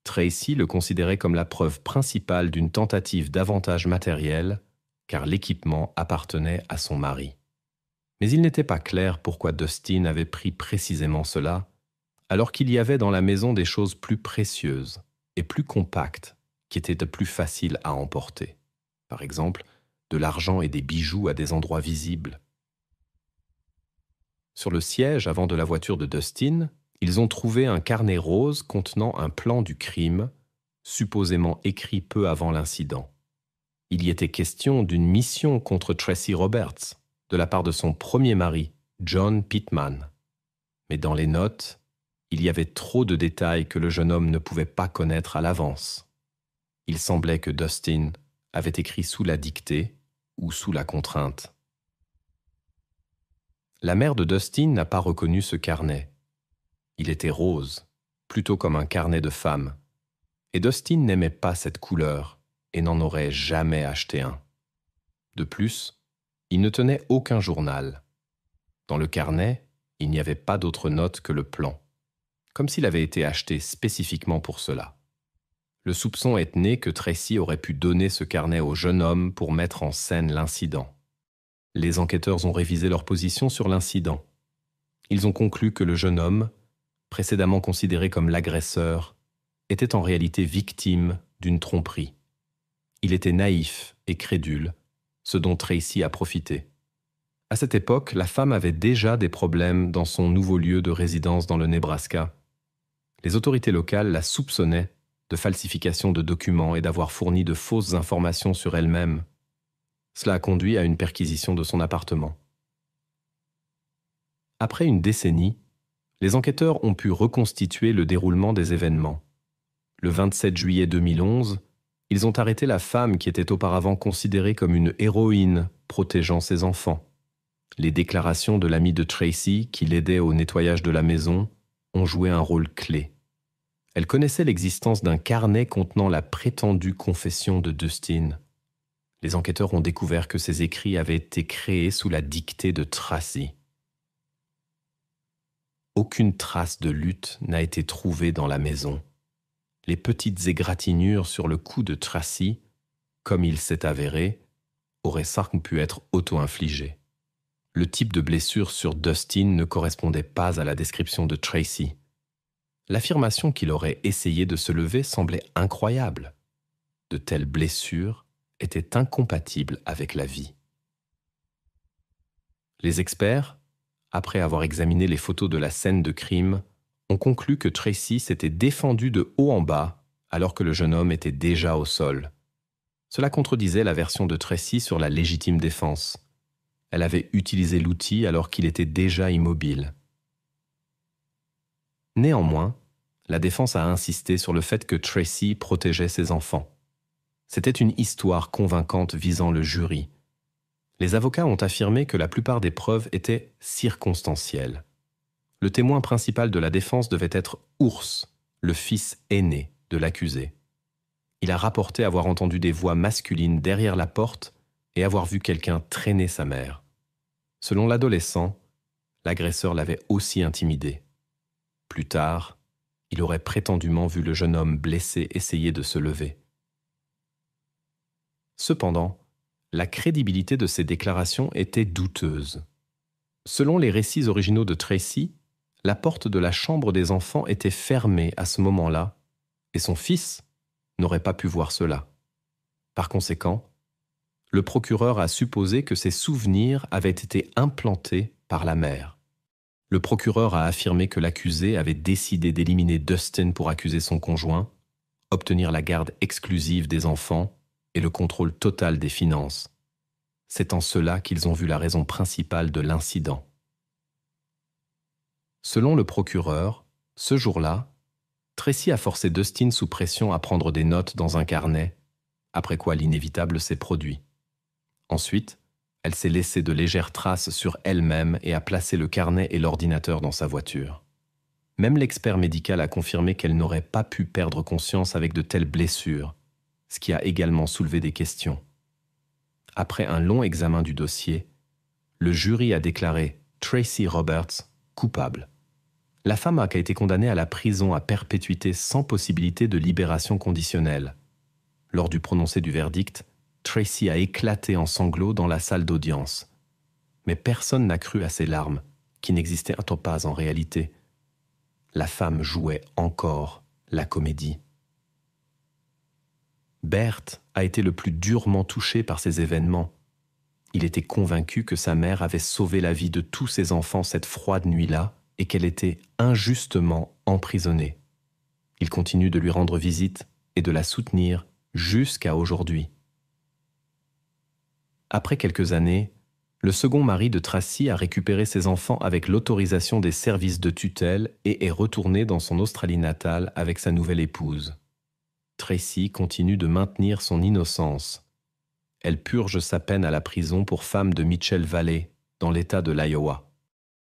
Tracy le considérait comme la preuve principale d'une tentative d'avantage matériel, car l'équipement appartenait à son mari. Mais il n'était pas clair pourquoi Dustin avait pris précisément cela, alors qu'il y avait dans la maison des choses plus précieuses et plus compactes qui étaient plus faciles à emporter. Par exemple, de l'argent et des bijoux à des endroits visibles. Sur le siège avant de la voiture de Dustin, ils ont trouvé un carnet rose contenant un plan du crime, supposément écrit peu avant l'incident. Il y était question d'une mission contre Tracy Roberts, de la part de son premier mari, John Pittman. Mais dans les notes, il y avait trop de détails que le jeune homme ne pouvait pas connaître à l'avance. Il semblait que Dustin avait écrit sous la dictée ou sous la contrainte. La mère de Dustin n'a pas reconnu ce carnet. Il était rose, plutôt comme un carnet de femme. Et Dustin n'aimait pas cette couleur et n'en aurait jamais acheté un. De plus, il ne tenait aucun journal. Dans le carnet, il n'y avait pas d'autre note que le plan, comme s'il avait été acheté spécifiquement pour cela. Le soupçon est né que Tracy aurait pu donner ce carnet au jeune homme pour mettre en scène l'incident. Les enquêteurs ont révisé leur position sur l'incident. Ils ont conclu que le jeune homme, précédemment considéré comme l'agresseur, était en réalité victime d'une tromperie. Il était naïf et crédule, ce dont Tracy a profité. À cette époque, la femme avait déjà des problèmes dans son nouveau lieu de résidence dans le Nebraska. Les autorités locales la soupçonnaient de falsification de documents et d'avoir fourni de fausses informations sur elle-même. Cela a conduit à une perquisition de son appartement. Après une décennie, les enquêteurs ont pu reconstituer le déroulement des événements. Le 27 juillet 2011, ils ont arrêté la femme qui était auparavant considérée comme une héroïne protégeant ses enfants. Les déclarations de l'amie de Tracy, qui l'aidait au nettoyage de la maison, ont joué un rôle clé. Elle connaissait l'existence d'un carnet contenant la prétendue confession de Dustin. Les enquêteurs ont découvert que ces écrits avaient été créés sous la dictée de Tracy. Aucune trace de lutte n'a été trouvée dans la maison. Les petites égratignures sur le cou de Tracy, comme il s'est avéré, auraient certes pu être auto-infligées. Le type de blessure sur Dustin ne correspondait pas à la description de Tracy. L'affirmation qu'il aurait essayé de se lever semblait incroyable. De telles blessures étaient incompatibles avec la vie. Les experts, après avoir examiné les photos de la scène de crime, ont conclu que Tracy s'était défendue de haut en bas alors que le jeune homme était déjà au sol. Cela contredisait la version de Tracy sur la légitime défense. Elle avait utilisé l'outil alors qu'il était déjà immobile. Néanmoins, la défense a insisté sur le fait que Tracy protégeait ses enfants. C'était une histoire convaincante visant le jury. Les avocats ont affirmé que la plupart des preuves étaient circonstancielles. Le témoin principal de la défense devait être Ours, le fils aîné de l'accusé. Il a rapporté avoir entendu des voix masculines derrière la porte et avoir vu quelqu'un traîner sa mère. Selon l'adolescent, l'agresseur l'avait aussi intimidé. Plus tard, il aurait prétendument vu le jeune homme blessé essayer de se lever. Cependant, la crédibilité de ces déclarations était douteuse. Selon les récits originaux de Tracy, la porte de la chambre des enfants était fermée à ce moment-là, et son fils n'aurait pas pu voir cela. Par conséquent, le procureur a supposé que ses souvenirs avaient été implantés par la mère. Le procureur a affirmé que l'accusé avait décidé d'éliminer Dustin pour accuser son conjoint, obtenir la garde exclusive des enfants et le contrôle total des finances. C'est en cela qu'ils ont vu la raison principale de l'incident. Selon le procureur, ce jour-là, Tracy a forcé Dustin sous pression à prendre des notes dans un carnet, après quoi l'inévitable s'est produit. Ensuite, elle s'est laissée de légères traces sur elle-même et a placé le carnet et l'ordinateur dans sa voiture. Même l'expert médical a confirmé qu'elle n'aurait pas pu perdre conscience avec de telles blessures, ce qui a également soulevé des questions. Après un long examen du dossier, le jury a déclaré Tracy Roberts coupable. La femme a été condamnée à la prison à perpétuité sans possibilité de libération conditionnelle. Lors du prononcé du verdict, Tracy a éclaté en sanglots dans la salle d'audience. Mais personne n'a cru à ses larmes, qui n'existaient pas en réalité. La femme jouait encore la comédie. Bert a été le plus durement touché par ces événements. Il était convaincu que sa mère avait sauvé la vie de tous ses enfants cette froide nuit-là et qu'elle était injustement emprisonnée. Il continue de lui rendre visite et de la soutenir jusqu'à aujourd'hui. Après quelques années, le second mari de Tracy a récupéré ses enfants avec l'autorisation des services de tutelle et est retourné dans son Australie natale avec sa nouvelle épouse. Tracy continue de maintenir son innocence. Elle purge sa peine à la prison pour femme de Mitchell Valley, dans l'État de l'Iowa.